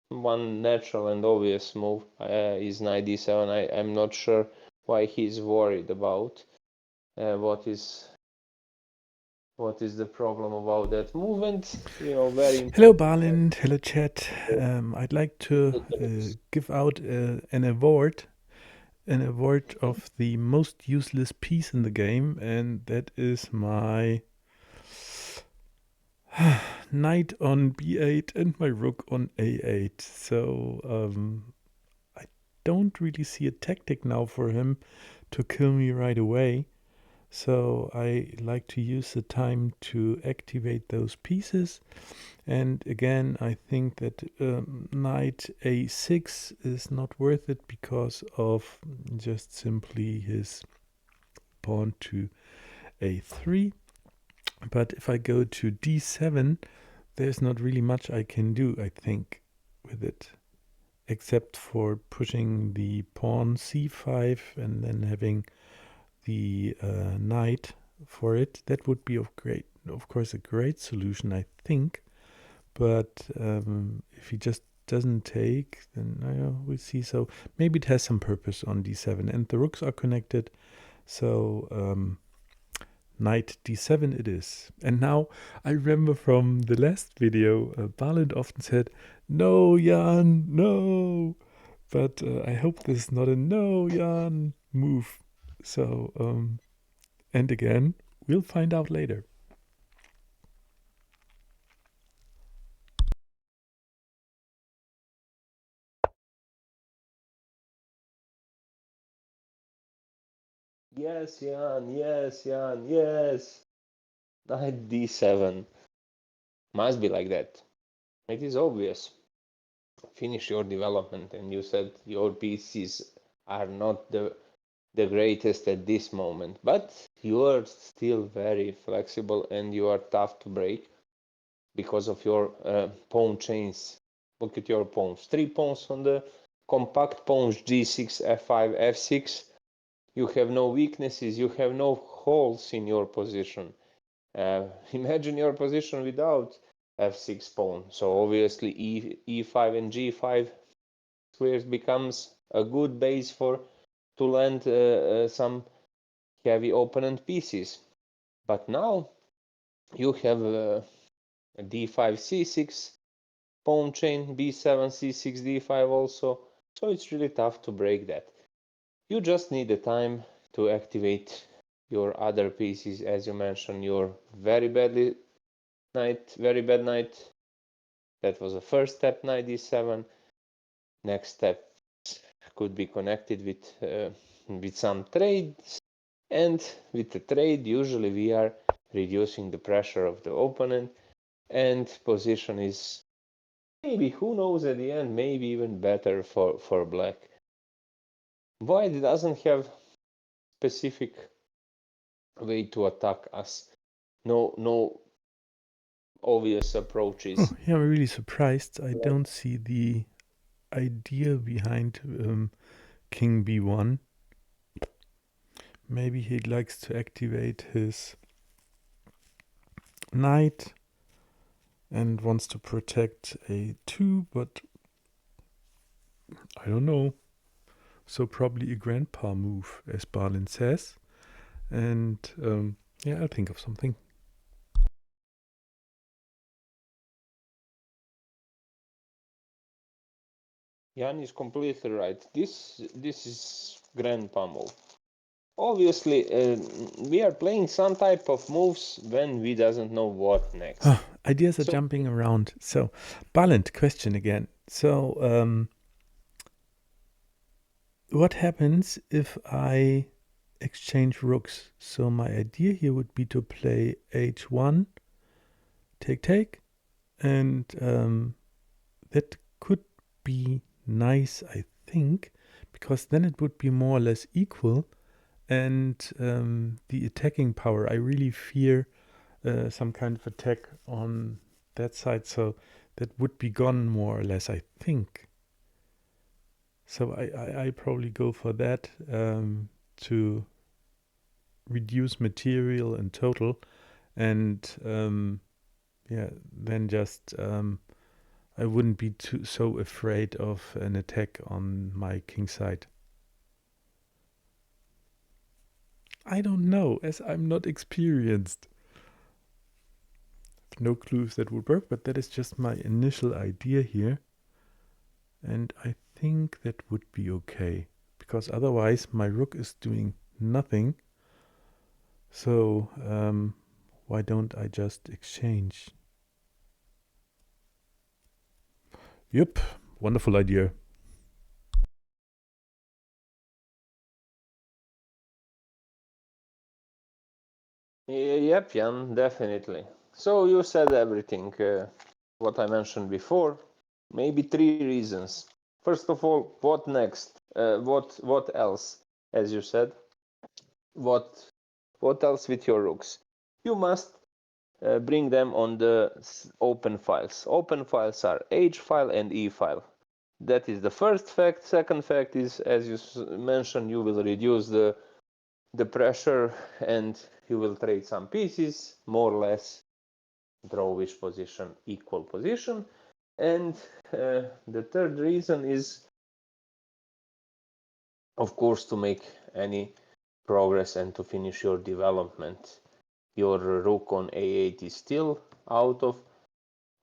one natural and obvious move is knight d7. I'm not sure why he's worried about what is the problem about that movement. Very Hello, Balint. Hello, chat. I'd like to give out an award of the most useless piece in the game, and that is my knight on b8 and my rook on a8. So I don't really see a tactic now for him to kill me right away. So I like to use the time to activate those pieces. And again, I think that knight a6 is not worth it because of just simply his pawn to a3. But if I go to d7, there's not really much I can do, I think, with it, except for pushing the pawn c5 and then having the knight for it. That would be of course, a great solution, I think. But if he just doesn't take, then we'll see. So maybe it has some purpose on d7, and the rooks are connected. So knight d7 it is. And now I remember from the last video, Balint often said, "No, Jan, no." But I hope this is not a "no, Jan" move. So, and again, we'll find out later. Yes, Jan, yes, Jan, yes. Knight d7. Must be like that. It is obvious. Finish your development, and you said your pieces are not the greatest at this moment, but you are still very flexible and you are tough to break because of your pawn chains. Look at your pawns. 3 pawns on the compact pawns, g6, f5, f6. You have no weaknesses, you have no holes in your position. Imagine your position without f6 pawn. So obviously e5 and g5 squares becomes a good base to land some heavy opponent pieces. But now you have d5 c6 pawn chain, b7 c6 d5 also. So it's really tough to break that. You just need the time to activate your other pieces, as you mentioned, your very bad knight. That was the first step, knight d7. Next step could be connected with some trades, and with the trade usually we are reducing the pressure of the opponent, and position is maybe, who knows, at the end maybe even better for black. White doesn't have specific way to attack us. No obvious approaches. Oh, yeah, I'm really surprised. I don't see the idea behind King B1. Maybe he likes to activate his knight and wants to protect A2, but I don't know. So probably a grandpa move, as Balin says. And yeah, I'll think of something. Jan is completely right. This is grandpa move. Obviously, we are playing some type of moves when we doesn't know what next. Ideas are jumping around. So, Balint, question again. So, what happens if I exchange rooks? So my idea here would be to play h1, take, and that could be nice, I think, because then it would be more or less equal. And the attacking power, I really fear some kind of attack on that side, so that would be gone more or less, I think. So I probably go for that to reduce material in total, and yeah, then just I wouldn't be so afraid of an attack on my kingside. I don't know, as I'm not experienced. No clue if that would work, but that is just my initial idea here. And I think that would be okay, because otherwise my rook is doing nothing. So why don't I just exchange? Yep, wonderful idea. Yep, Jan, definitely. So you said everything, what I mentioned before. Maybe 3 reasons. First of all, what next? What else? As you said, what else with your rooks? You must bring them on the open files. Open files are H file and E file. That is the first fact. Second fact is, as you mentioned, you will reduce the pressure and you will trade some pieces, more or less draw which position, equal position. And the third reason is, of course, to make any progress and to finish your development. Your rook on a8 is still out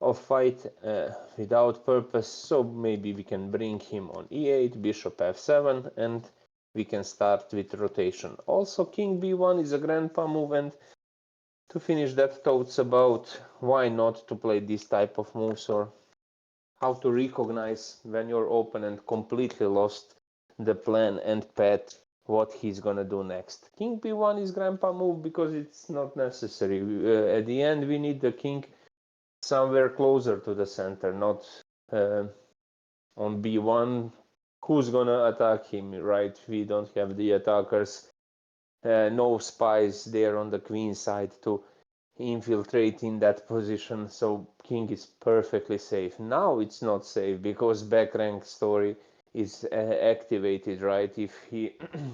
of fight without purpose, so maybe we can bring him on e8, bishop f7, and we can start with rotation. Also, king b1 is a grandpa move, and to finish that, thoughts about why not to play this type of moves, or how to recognize when your opponent completely lost the plan and path, what he's gonna do next. King b1 is grandpa move because it's not necessary. At the end, we need the king somewhere closer to the center, not on b1. Who's gonna attack him, right? We don't have the attackers, no spies there on the queen side to infiltrate in that position, so king is perfectly safe. Now it's not safe because back rank story is activated, right? If he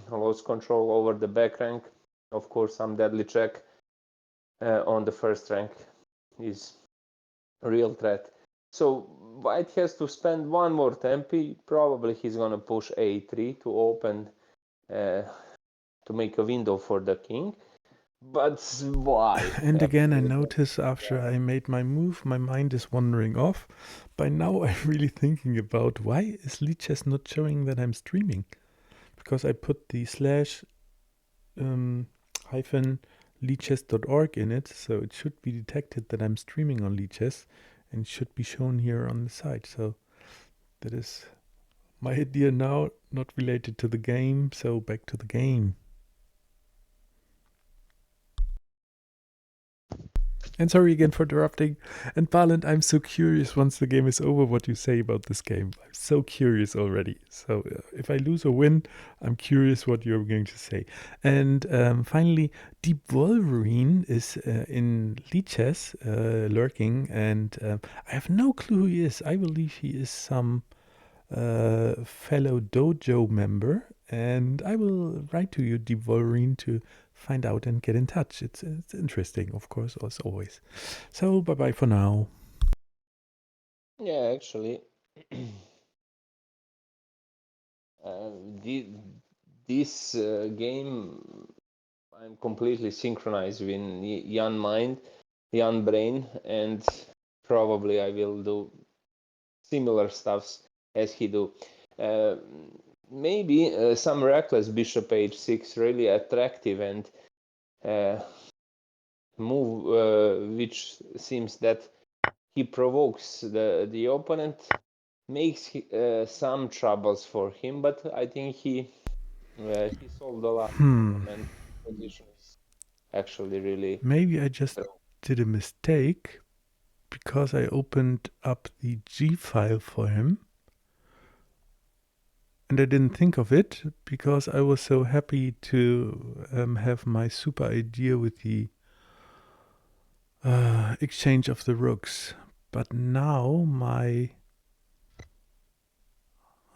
lost control over the back rank, of course, some deadly check on the first rank is a real threat. So white has to spend one more tempi. Probably he's gonna push a3 to open, to make a window for the king. But why? And again, I Absolutely. notice after I made my move, my mind is wandering off. By now, I'm really thinking about why is Lichess not showing that I'm streaming? Because I put the slash hyphen leechess.org in it, so it should be detected that I'm streaming on Lichess and should be shown here on the side. So that is my idea now, not related to the game. So back to the game. And sorry again for interrupting. And Barland, I'm so curious once the game is over what you say about this game. I'm so curious already. So if I lose or win, I'm curious what you're going to say. And finally, Deep Wolverine is in Lichess lurking, and I have no clue who he is. I believe he is some fellow dojo member, and I will write to you, Deep Wolverine, to find out and get in touch. It's interesting, of course, as always. So bye bye for now. Yeah, actually, this game, I'm completely synchronized with Jan mind, Jan brain, and probably I will do similar stuffs as he do. Maybe some reckless bishop h6, really attractive and move, which seems that he provokes the opponent, makes some troubles for him, but I think he solved a lot problem, and position is actually really Maybe I just did a mistake because I opened up the G file for him. And I didn't think of it because I was so happy to have my super idea with the exchange of the rooks. But now my...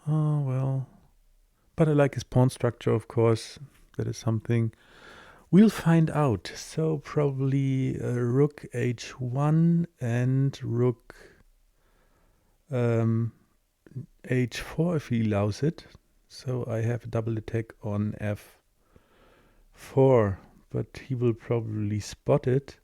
Oh, well. But I like his pawn structure, of course. That is something we'll find out. So probably rook h1 and rook h4 if he allows it. So I have a double attack on f4, but he will probably spot it.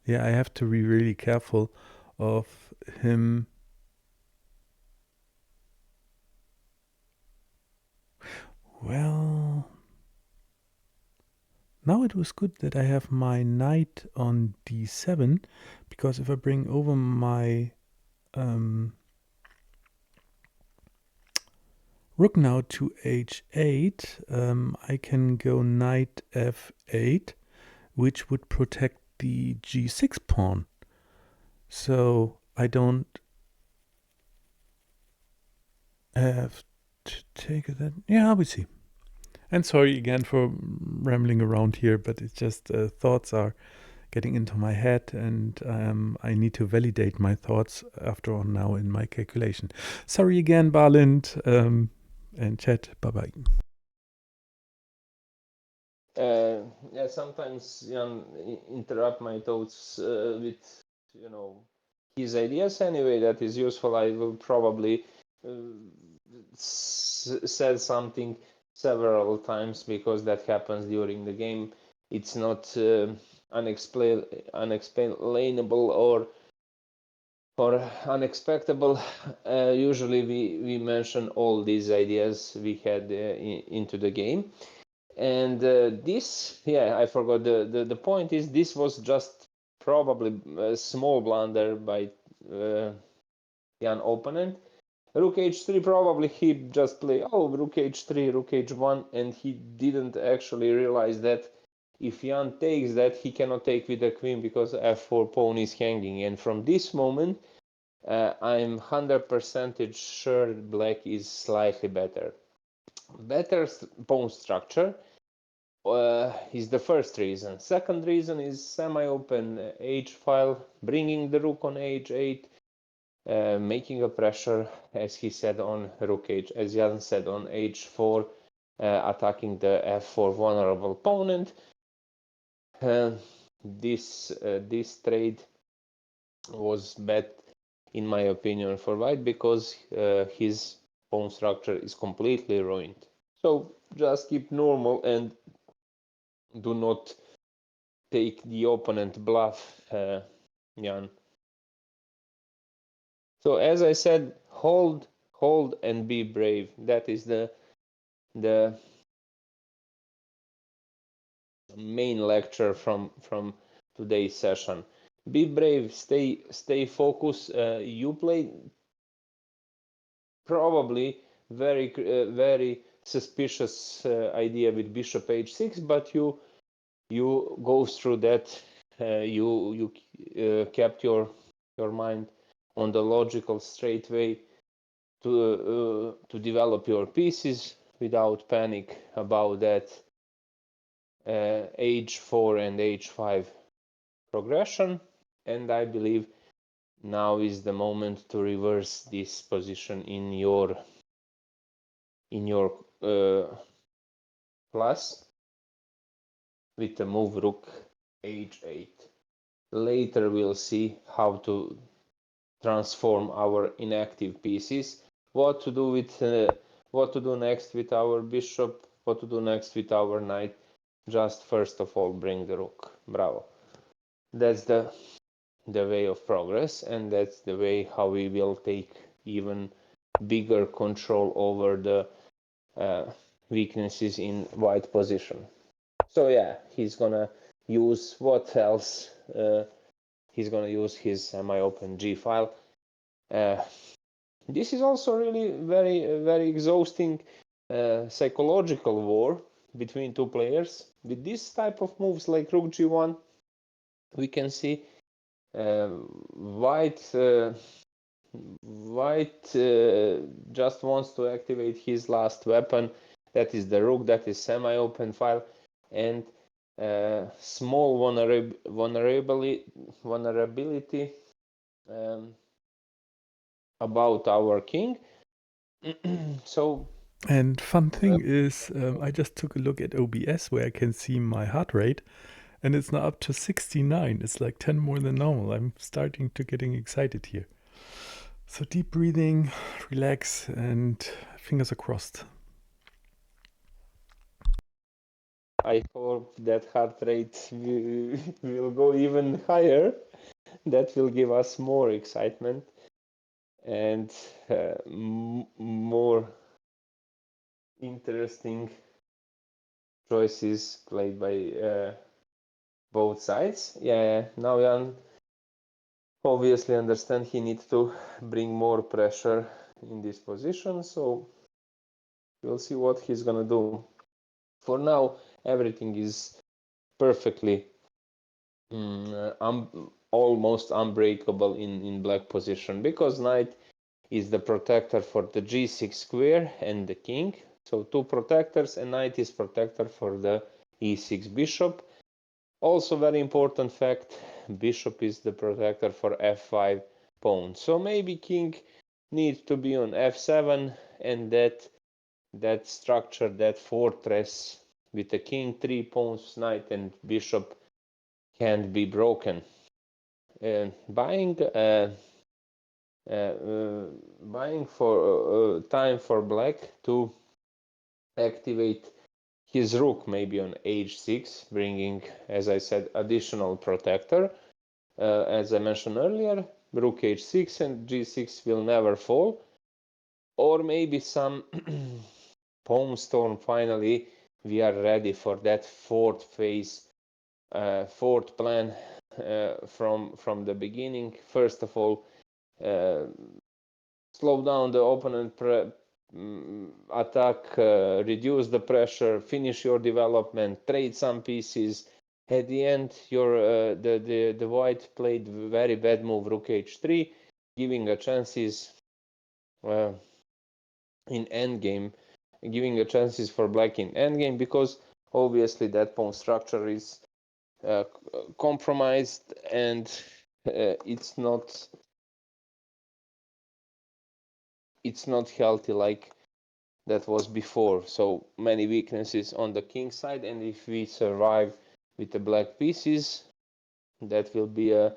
Yeah, I have to be really careful of him. Well, now it was good that I have my knight on d7, because if I bring over my rook now to h8, I can go knight f8, which would protect the g6 pawn. So I don't have to take that. Yeah, we see. And sorry again for rambling around here, but it's just thoughts are getting into my head, and I need to validate my thoughts after all now in my calculation. Sorry again, Barlind, and chat. Bye bye. Yeah, sometimes Jan interrupt my thoughts with, his ideas. Anyway, that is useful. I will probably said something several times because that happens during the game. It's not unexplainable or unexpectable. Usually we mention all these ideas we had into the game. And this, yeah, I forgot the point is this was just probably a small blunder by Jan opponent. Rook h3, probably he just played, rook h3, rook h1, and he didn't actually realize that if Jan takes that, he cannot take with the queen because f4 pawn is hanging. And from this moment, I'm 100% sure black is slightly better. Better pawn structure is the first reason. Second reason is semi-open h file, bringing the rook on h8, making a pressure, as he said, on rook h, as Jan said, on h4, attacking the f4 vulnerable opponent. This trade was bad, in my opinion, for white, because his pawn structure is completely ruined. So just keep normal and do not take the opponent bluff, Jan. So as I said, hold, and be brave. That is the main lecture from today's session. Be brave, stay focused. You play probably very suspicious idea with bishop h6, but you go through that. You kept your mind on the logical straight way to develop your pieces without panic about that h4 and h5 progression. And I believe now is the moment to reverse this position in your class with the move rook h8. Later we'll see how to transform our inactive pieces, what to do next with our bishop, what to do next with our knight. Just first of all bring the rook. Bravo. That's the way of progress, and that's the way how we will take even bigger control over the weaknesses in white position. So yeah, he's gonna use what else? He's gonna use his semi-open G file. This is also really very exhausting psychological war between two players. With this type of moves like rook G1, we can see white just wants to activate his last weapon. That is the rook. That is semi-open file, and small vulnerability about our king. So, and fun thing is, I just took a look at OBS where I can see my heart rate, and it's now up to 69. It's like 10 more than normal. I'm starting to getting excited here. So deep breathing, relax, and fingers are crossed. I hope that heart rate will go even higher. That will give us more excitement and more interesting choices played by both sides. Yeah, now Jan obviously understand he needs to bring more pressure in this position, so we'll see what he's gonna do. For now, everything is perfectly almost unbreakable in black position, because knight is the protector for the g6 square and the king. So two protectors, and knight is protector for the e6 bishop. Also very important fact, bishop is the protector for f5 pawn. So maybe king needs to be on f7, and that structure, that fortress with the king, 3 pawns, knight and bishop can't be broken. Buying for time for black to activate his rook, maybe on h6, bringing, as I said, additional protector. As I mentioned earlier, rook h6 and g6 will never fall. Or maybe some pawn storm. Finally, we are ready for that fourth phase, fourth plan from the beginning. First of all, slow down the opponent attack, reduce the pressure, finish your development, trade some pieces. At the end, your the white played very bad move rook h3, giving a chances in endgame, giving a chances for black in endgame, because obviously that pawn structure is compromised, and it's not it's not healthy like that was before. So many weaknesses on the king side, and if we survive with the black pieces, that will be a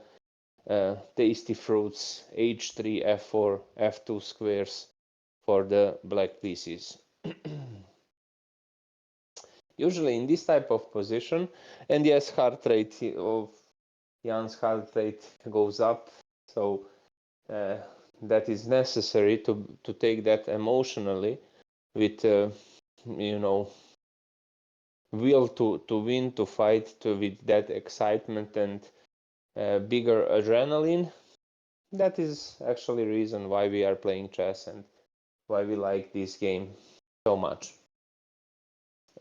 tasty fruits. H3, F4, F2 squares for the black pieces. Usually in this type of position, and yes, heart rate of Jan's heart rate goes up, so that is necessary to take that emotionally with will to win, to fight, with that excitement and bigger adrenaline. That is actually reason why we are playing chess and why we like this game so much,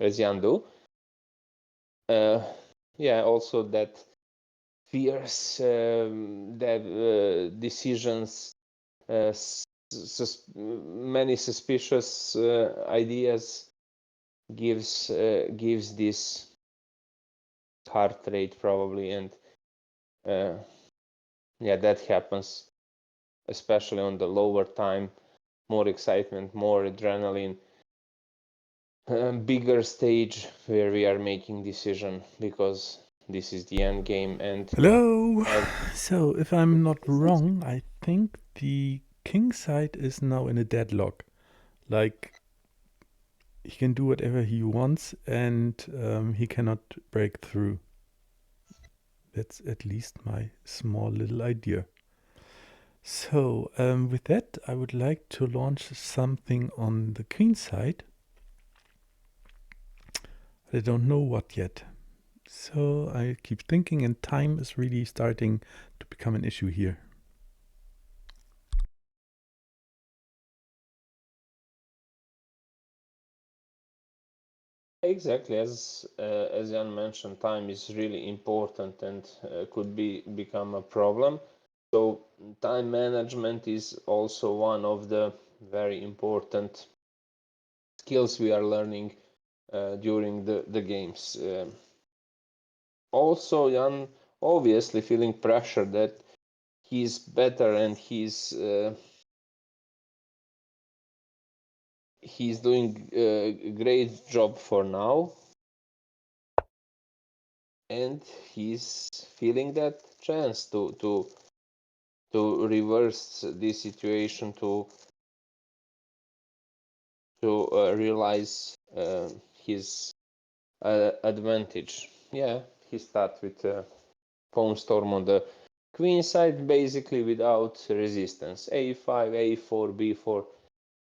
as Jan do. Yeah, also that fears, that decisions, many suspicious ideas gives this heart rate probably, and yeah, that happens especially on the lower time. More excitement, more adrenaline, bigger stage where we are making decision, because this is the end game. And Hello! So, if I'm not wrong, I think the king side is now in a deadlock. Like, he can do whatever he wants and he cannot break through. That's at least my small little idea. So, with that, I would like to launch something on the queen side. I don't know what yet. So, I keep thinking, and time is really starting to become an issue here. exactly, as Jan mentioned, time is really important and could become a problem. So time management is also one of the very important skills we are learning during the games. Also, Jan obviously feeling pressure that he's better and he's doing a great job for now, and he's feeling that chance to reverse this situation, to realize his advantage. Yeah, he starts with pawn storm on the queen side, basically without resistance. A5, A4, B4,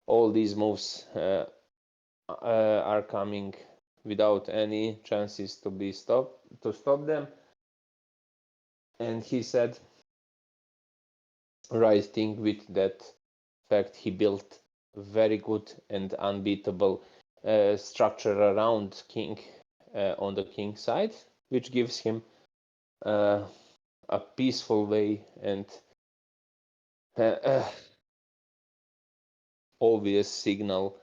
all these moves are coming without any chances to stop them. And he said right thing with that fact. He built very good and unbeatable structure around king on the king side, which gives him a peaceful way and obvious signal.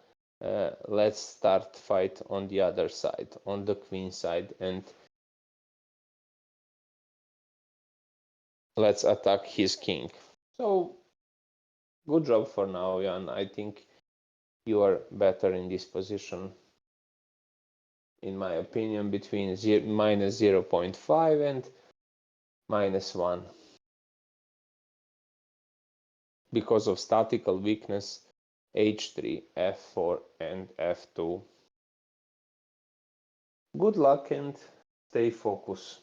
Let's start fight on the other side, on the queen side, and let's attack his king. So good job for now, Jan. I think you are better in this position, in my opinion, between minus 0.5 and minus 1. Because of statical weakness, H3, F4 and F2. Good luck and stay focused.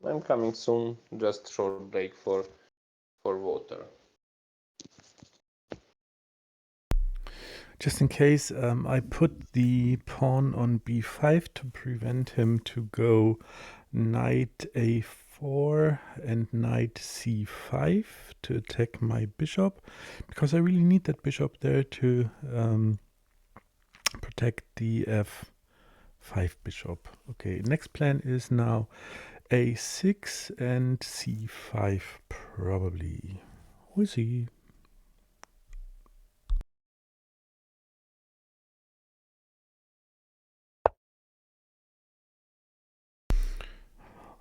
I'm coming soon, just short break for water. Just in case, I put the pawn on b5 to prevent him to go knight a4 and knight c5 to attack my bishop, because I really need that bishop there to protect the f5 bishop. Okay, next plan is now a6 and c5 probably. We'll see.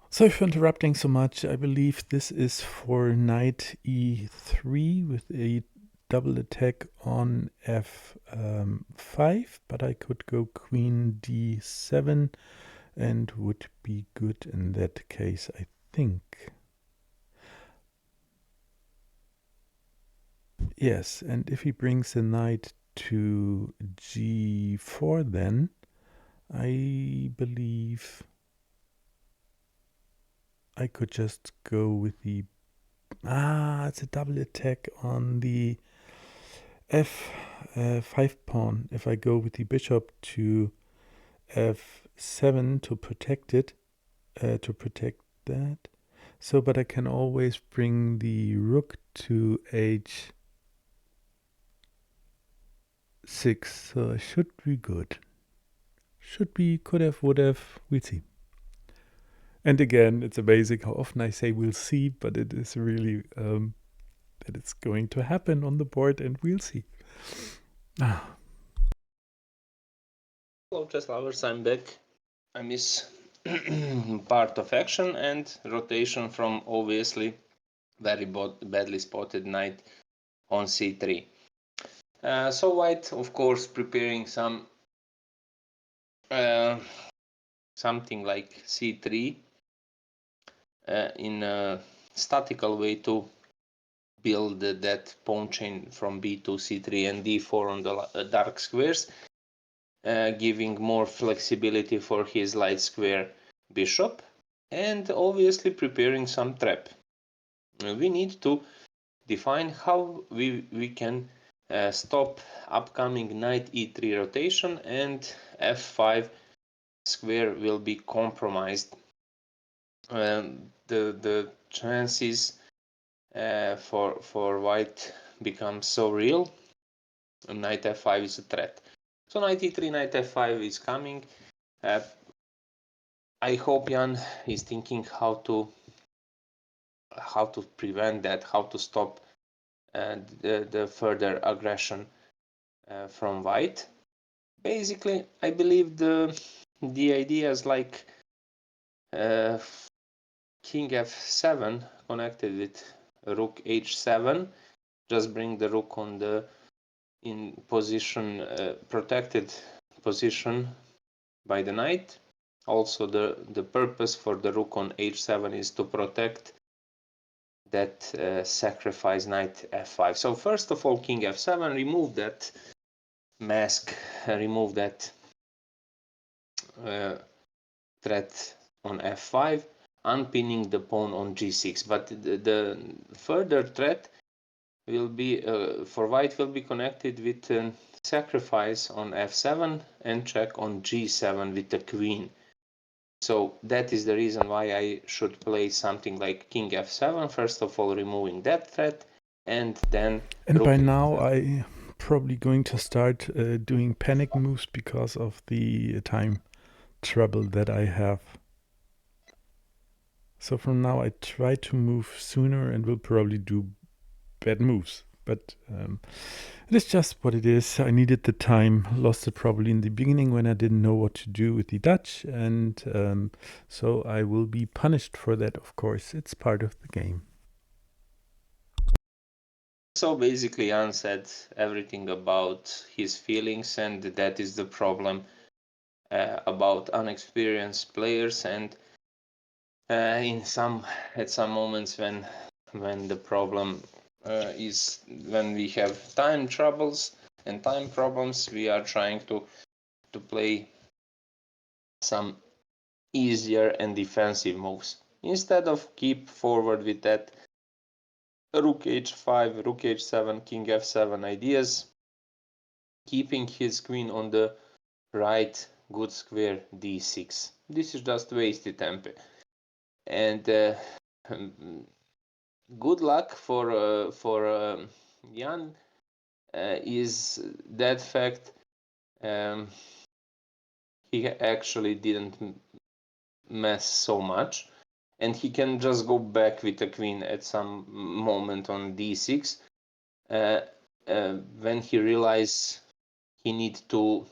Sorry for interrupting so much. I believe this is for knight e3 with a double attack on f5, but I could go queen d7 and would be good in that case, I think. Yes, and if he brings the knight to g4, then I believe I could just go with the... it's a double attack on the f5 pawn. If I go with the bishop to f7 to protect it, to protect that. So, but I can always bring the rook to h6, so it should be good. Should be, could have, would have, we'll see. And again, it's amazing how often I say we'll see, but it is really that it's going to happen on the board, and we'll see. Hello, chess lovers, I'm back. I miss part of action and rotation from obviously very badly spotted knight on c3. So white, of course, preparing some something like c3 in a statical way to build that pawn chain from b to c3 and d4 on the dark squares, giving more flexibility for his light square bishop, and obviously preparing some trap. We need to define how we can stop upcoming knight e3 rotation, and f5 square will be compromised. The chances for white become so real. Knight f5 is a threat. So knight e3, knight f5 is coming. I hope Jan is thinking how to prevent that, how to stop the further aggression from white. Basically, I believe the ideas like king f7 connected with rook h7, just bring the rook on the in position, protected position by the knight. Also, the purpose for the rook on h7 is to protect that sacrifice knight f5. So first of all, king f7, remove that mask, remove that threat on f5, unpinning the pawn on g6. But the further threat will be for white will be connected with sacrifice on f7 and check on g7 with the queen. So that is the reason why I should play something like king f7, first of all removing that threat, and then... And by now I'm probably going to start doing panic moves because of the time trouble that I have. So from now I try to move sooner and will probably do bad moves. But it is just what it is. I needed the time, lost it probably in the beginning when I didn't know what to do with the Dutch. And so I will be punished for that, of course. It's part of the game. So basically Jan said everything about his feelings, and that is the problem about unexperienced players, and at some moments when the problem is when we have time troubles and time problems, we are trying to play some easier and defensive moves instead of keep forward with that rook h5, rook h7, king f7 ideas, keeping his queen on the right good square d6. This is just wasted tempo. And good luck for Jan is that fact he actually didn't mess so much, and he can just go back with the queen at some moment on d6 when he realizes he needs to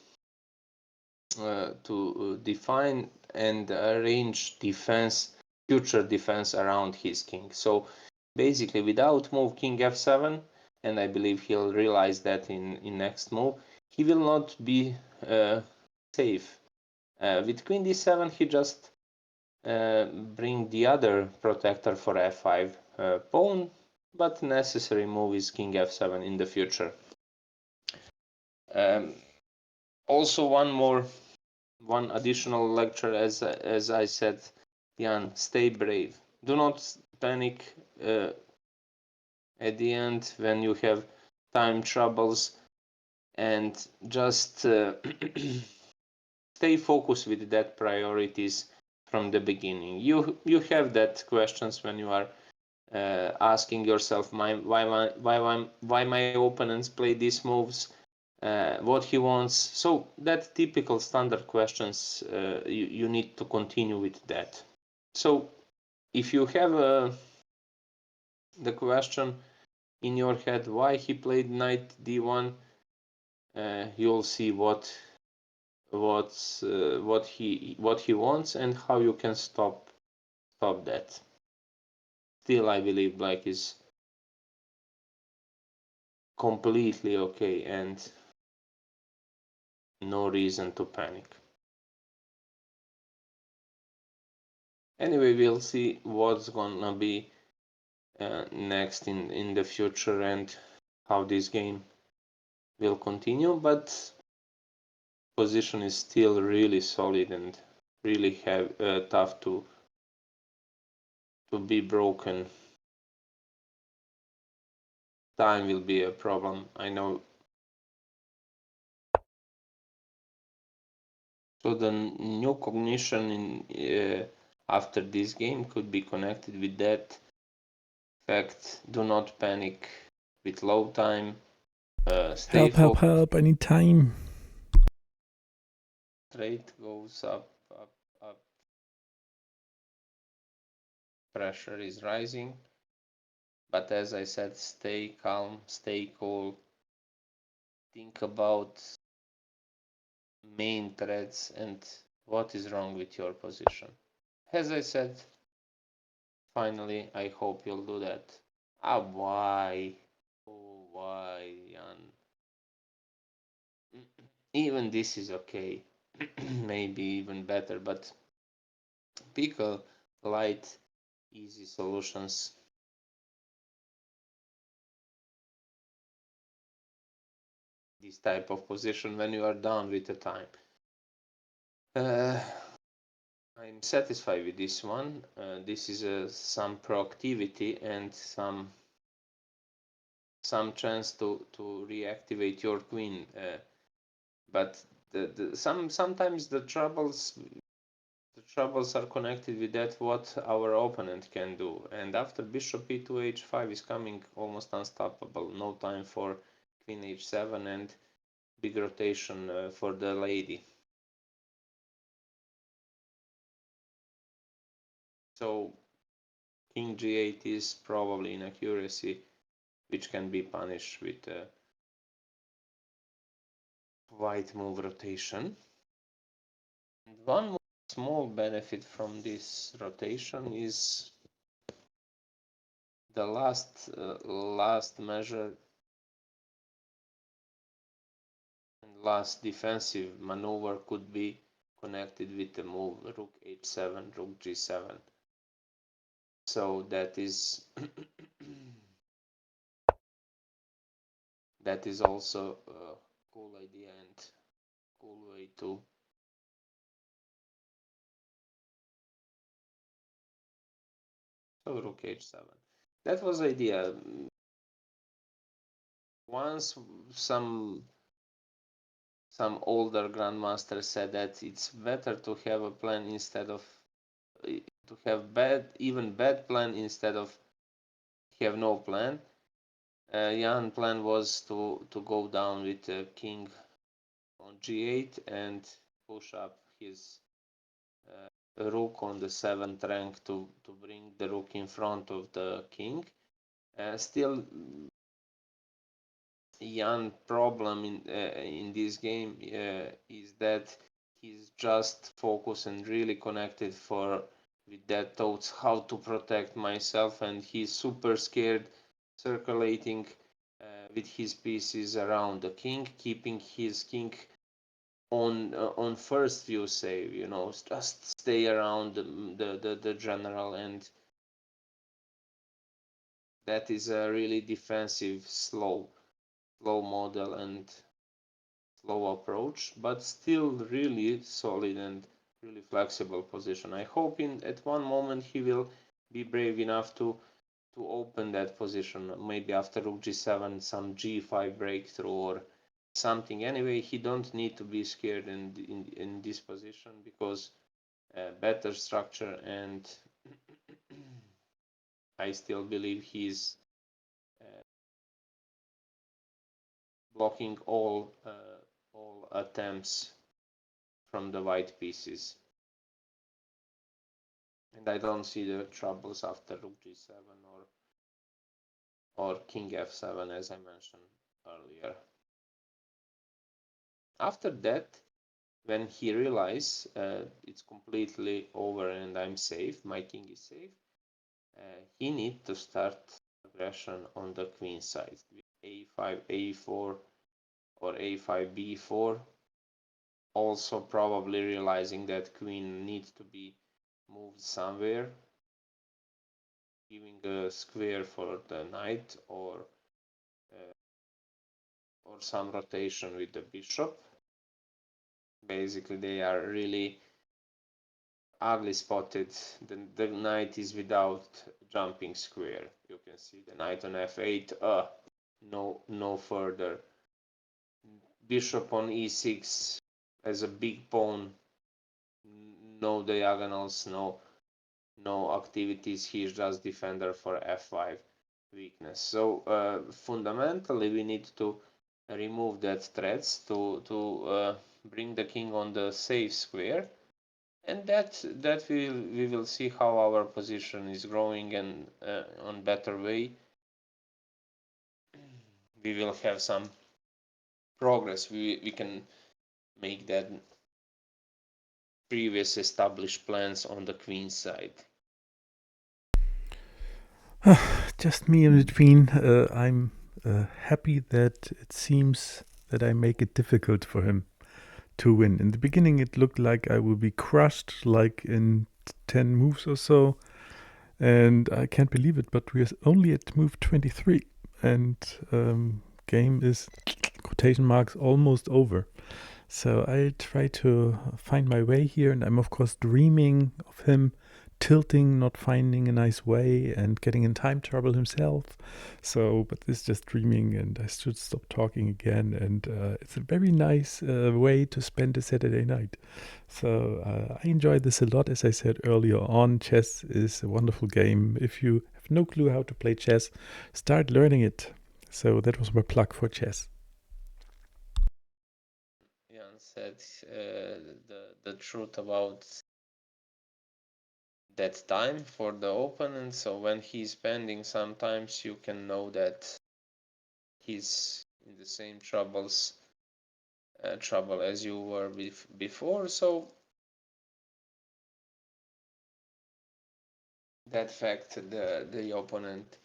define and arrange future defense around his king. So basically, without move king f7, and I believe he'll realize that in next move. He will not be safe. With queen d7, he just bring the other protector for f5 pawn, but necessary move is king f7 in the future. Also, one additional lecture, as I said, Jan, stay brave. Do not panic at the end when you have time troubles, and just stay focused with that priorities from the beginning. You have that questions when you are asking yourself why my opponents play these moves, what he wants. So that typical standard questions, you need to continue with that. So if you have the question in your head why he played knight d1, you'll see what he wants and how you can stop that. Still, I believe black is completely okay and no reason to panic. Anyway, we'll see what's gonna be next in the future and how this game will continue, but position is still really solid and really tough to be broken. Time will be a problem, I know. So the new cognition after this game could be connected with that fact. Do not panic with low time. Stay focused. Help, I need time. Rate goes up. Pressure is rising. But as I said, stay calm, stay cool. Think about main threats and what is wrong with your position. As I said, finally, I hope you'll do that. Why? Oh, why, Jan? Even this is okay. Maybe even better, but pick a light, easy solutions. This type of position when you are done with the time. I'm satisfied with this one. This is some proactivity and some chance to reactivate your queen. But sometimes the troubles are connected with that what our opponent can do. And after bishop e2 h5 is coming almost unstoppable. No time for queen h7 and big rotation for the lady. So king g8 is probably an accuracy which can be punished with white move rotation. And one more small benefit from this rotation is the last measure and last defensive maneuver could be connected with the move rook h7, rook g7. So that is that is also a cool idea and cool way to so rook h7. That was the idea. Once some older grandmaster said that it's better to have a plan instead of to have bad plan instead of have no plan. Jan's plan was to go down with king on g8 and push up his rook on the 7th rank to bring the rook in front of the king. Still, Jan's problem in this game is that he's just focused and really connected with that thoughts how to protect myself, and he's super scared circulating with his pieces around the king, keeping his king on first view save, you know, just stay around the general, and that is a really defensive, slow model and slow approach, but still really solid and really flexible position. I hope at one moment he will be brave enough to open that position, maybe after rook g7, some g5 breakthrough or something. Anyway, he don't need to be scared in this position, because better structure, and I still believe he's blocking all attempts from the white pieces. And I don't see the troubles after rook g7 or king f7, as I mentioned earlier. After that, when he realizes it's completely over and I'm safe, my king is safe, he needs to start aggression on the queen side with a5, a4, or a5, b4. Also probably realizing that queen needs to be moved somewhere, giving a square for the knight, or some rotation with the bishop. Basically, they are really ugly spotted. The knight is without jumping square. You can see the knight on f8. No further. Bishop on e6 as a big pawn. No diagonals, no activities. He's just defender for f5 weakness. So fundamentally, we need to remove that threats to bring the king on the safe square, and that we will see how our position is growing, and on better way we will have some progress. We can make that previous established plans on the queen side. Just me in between. I'm happy that it seems that I make it difficult for him to win. In the beginning, it looked like I would be crushed, like in 10 moves or so. And I can't believe it, but we're only at move 23. And game is, quotation marks, almost over. So I try to find my way here, and I'm of course dreaming of him tilting, not finding a nice way, and getting in time trouble himself. So, but this is just dreaming, and I should stop talking again. And it's a very nice way to spend a Saturday night. So I enjoy this a lot. As I said earlier on, chess is a wonderful game. If you have no clue how to play chess, start learning it. So that was my plug for chess. Jan said the truth about that time for the opponent. So when he's spending, sometimes you can know that he's in the same trouble as you were before. So that fact, the opponent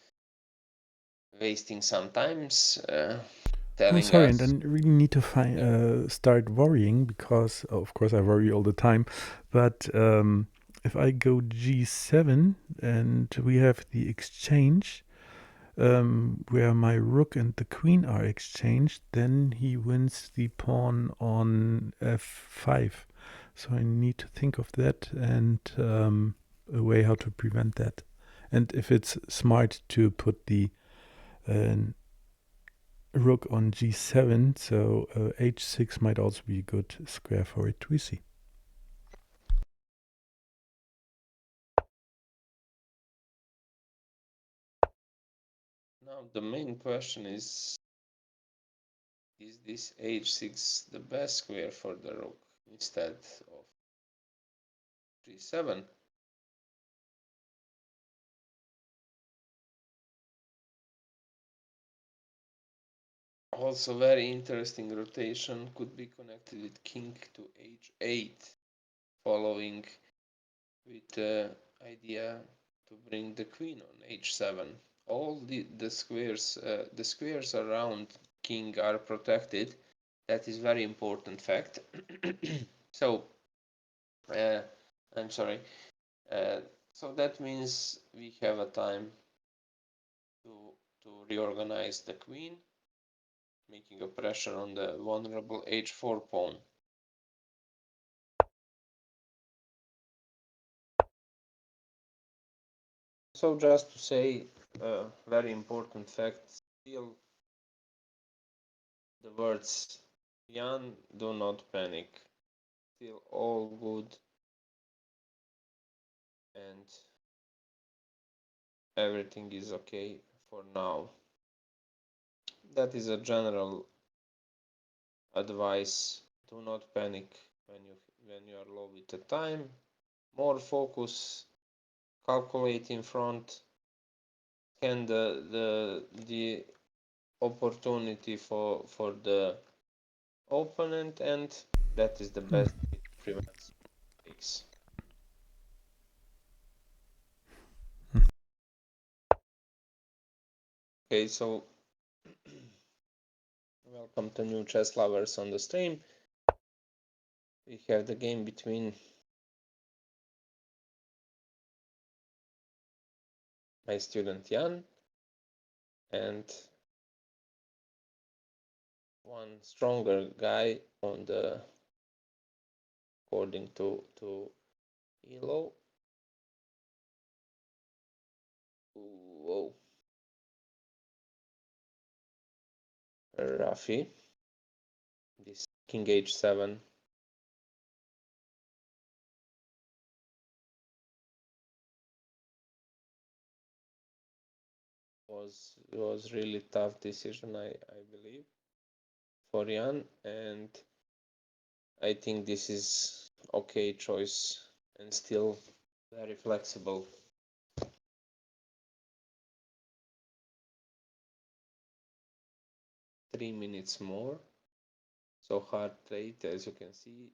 wasting sometimes telling sorry, us. and I really need to start worrying, because of course I worry all the time. But if I go g7 and we have the exchange, where my rook and the queen are exchanged, then he wins the pawn on f5. So I need to think of that, and a way how to prevent that. And if it's smart to put the rook on g7, so h6 might also be a good square for it. We see. Now the main question is this h6 the best square for the rook instead of g7? Also, very interesting rotation could be connected with king to h8, following with the idea to bring the queen on h7. all the squares around king are protected. That is very important fact. So I'm sorry. So that means we have a time to reorganize the queen, making a pressure on the vulnerable h4 pawn. So just to say a very important fact, still the words Jan, do not panic. Still all good and everything is okay for now. That is a general advice. Do not panic when you are low with the time. More focus, calculate in front, and the opportunity for the opponent, and that is the best way to prevent mistakes. Okay, so welcome to new chess lovers on the stream. We have the game between my student Jan and one stronger guy on the according to Elo. Whoa. Rafi. This king h7. Was really tough decision, I believe, for Jan, and I think this is okay choice and still very flexible. Three minutes more, so heart rate, as you can see,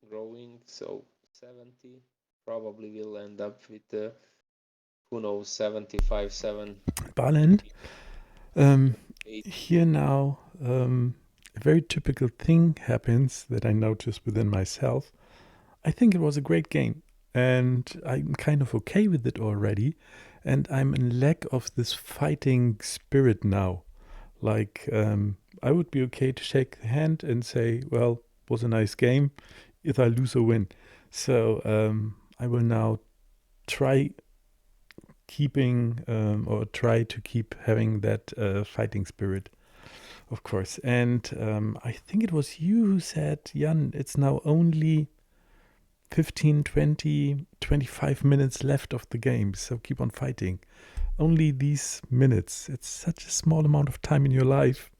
growing. So 70 probably will end up with who knows, 75-7. Balint, here now, a very typical thing happens that I noticed within myself. I think it was a great game, and I'm kind of okay with it already, and I'm in lack of this fighting spirit now. Like, I would be okay to shake the hand and say, well, was a nice game, if I lose or win. So I will now try keeping or try to keep having that fighting spirit, of course. And I think it was you who said, Jan, it's now only 15, 20, 25 minutes left of the game, so keep on fighting. Only these minutes. It's such a small amount of time in your life,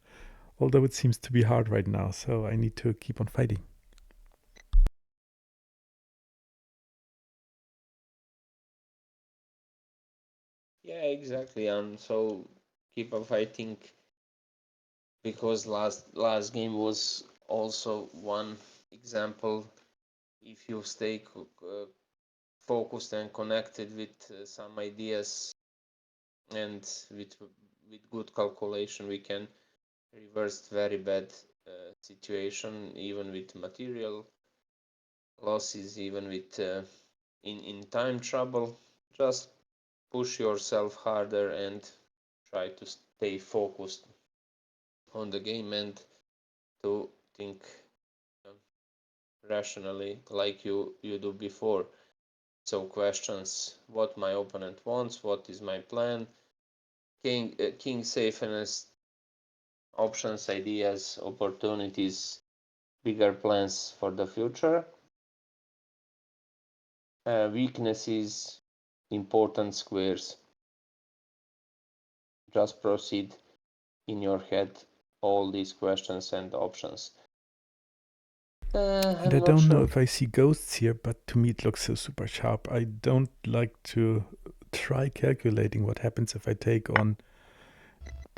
although it seems to be hard right now, so I need to keep on fighting. Yeah, exactly. And so keep on fighting, because last game was also one example. If you stay focused and connected with some ideas and with good calculation, we can reverse very bad situation, even with material losses, even with in time trouble. Just push yourself harder and try to stay focused on the game and to think rationally like you do before. So questions: what my opponent wants, what is my plan, king safeness, options, ideas, opportunities, bigger plans for the future, weaknesses, important squares. Just proceed in your head all these questions and options. And I don't know if I see ghosts here, but to me it looks so super sharp. I don't like to try calculating what happens if I take on.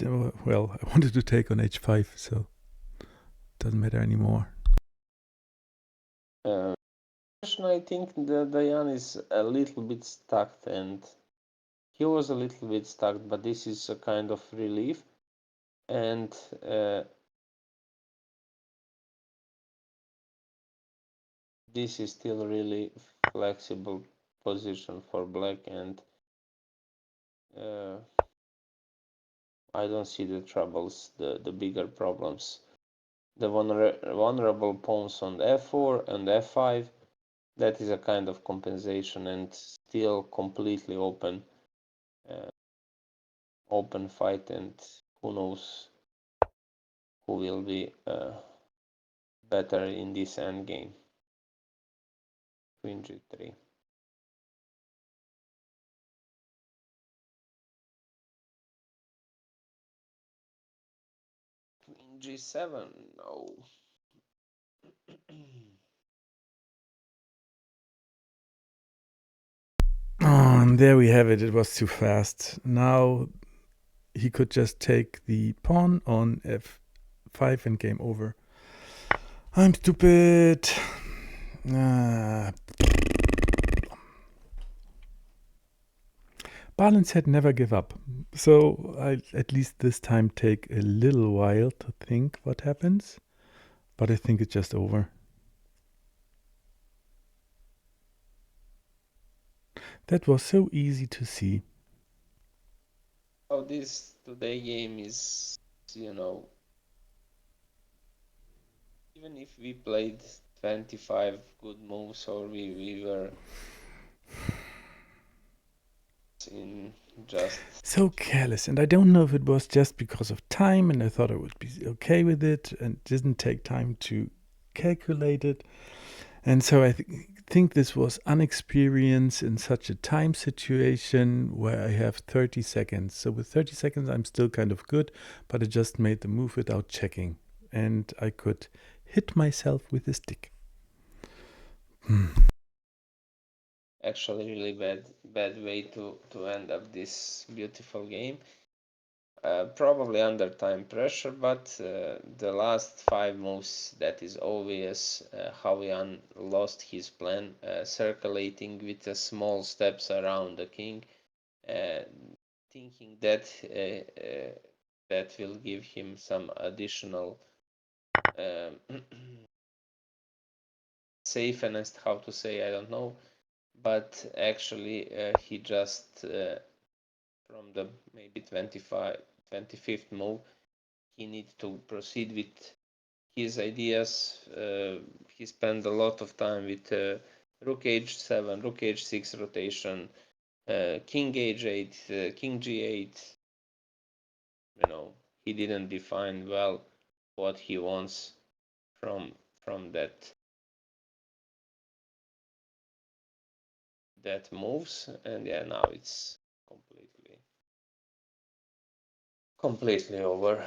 Well, I wanted to take on h5, so it doesn't matter anymore. I think the Jan is a little bit stuck and he was a little bit stuck, but this is a kind of relief. And this is still really flexible position for black, and I don't see the troubles, the bigger problems. The vulnerable pawns on f4 and f5, that is a kind of compensation, and still completely open fight, and who knows who will be better in this endgame. Queen g3. Queen g7, no. Oh, and there we have it. It was too fast. Now he could just take the pawn on f5 and game over. I'm stupid. Balin said never give up. So I at least this time take a little while to think what happens. But I think it's just over. That was so easy to see. Oh, this today game is, even if we played 25 good moves, or we were in just so careless, and I don't know if it was just because of time and I thought I would be okay with it and didn't take time to calculate it. And so I think this was unexperience in such a time situation where I have 30 seconds. So with 30 seconds, I'm still kind of good, but I just made the move without checking. And I could hit myself with a stick. actually really bad way to end up this beautiful game. Probably under time pressure, but the last 5 moves, that is obvious how Jan lost his plan, circulating with small steps around the king, thinking that that will give him some additional safeness, how to say, I don't know, but actually he just from the maybe 25th move, he needs to proceed with his ideas. He spent a lot of time with rook h7, rook h6 rotation, king h8, king g8. He didn't define well what he wants from that moves, and yeah, now it's completely over.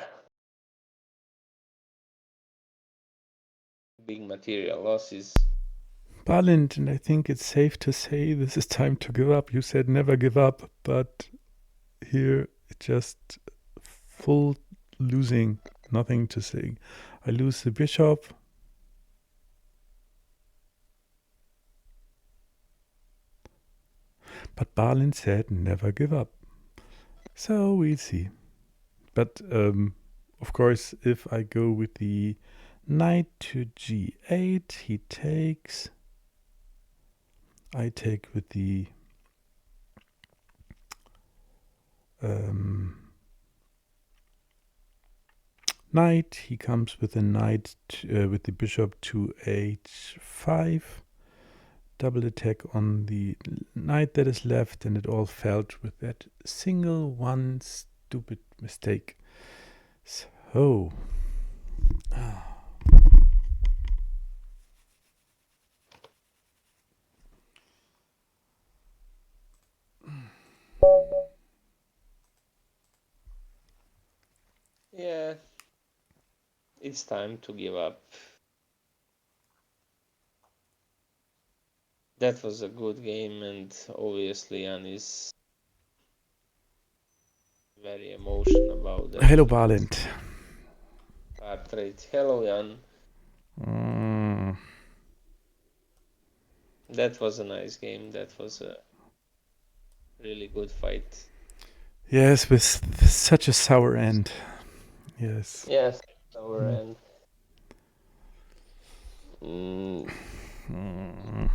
Big material losses. Balint, and I think it's safe to say this is time to give up. You said never give up, but here it just full losing, nothing to say. I lose the bishop. But Balin said never give up. So we'll see. But of course, if I go with the knight to g8, he takes. I take with the knight. He comes with the knight with the bishop to h5. Double attack on the knight that is left, and it all failed with that single one stupid mistake. So. Yeah, it's time to give up. That was a good game, and obviously Jan is very emotional about that. Hello, Balint. Portrait. Hello, Jan. That was a nice game. That was a really good fight. Yes, with such a sour end. Yes. Yes, our Mm. end. Mm, Mm.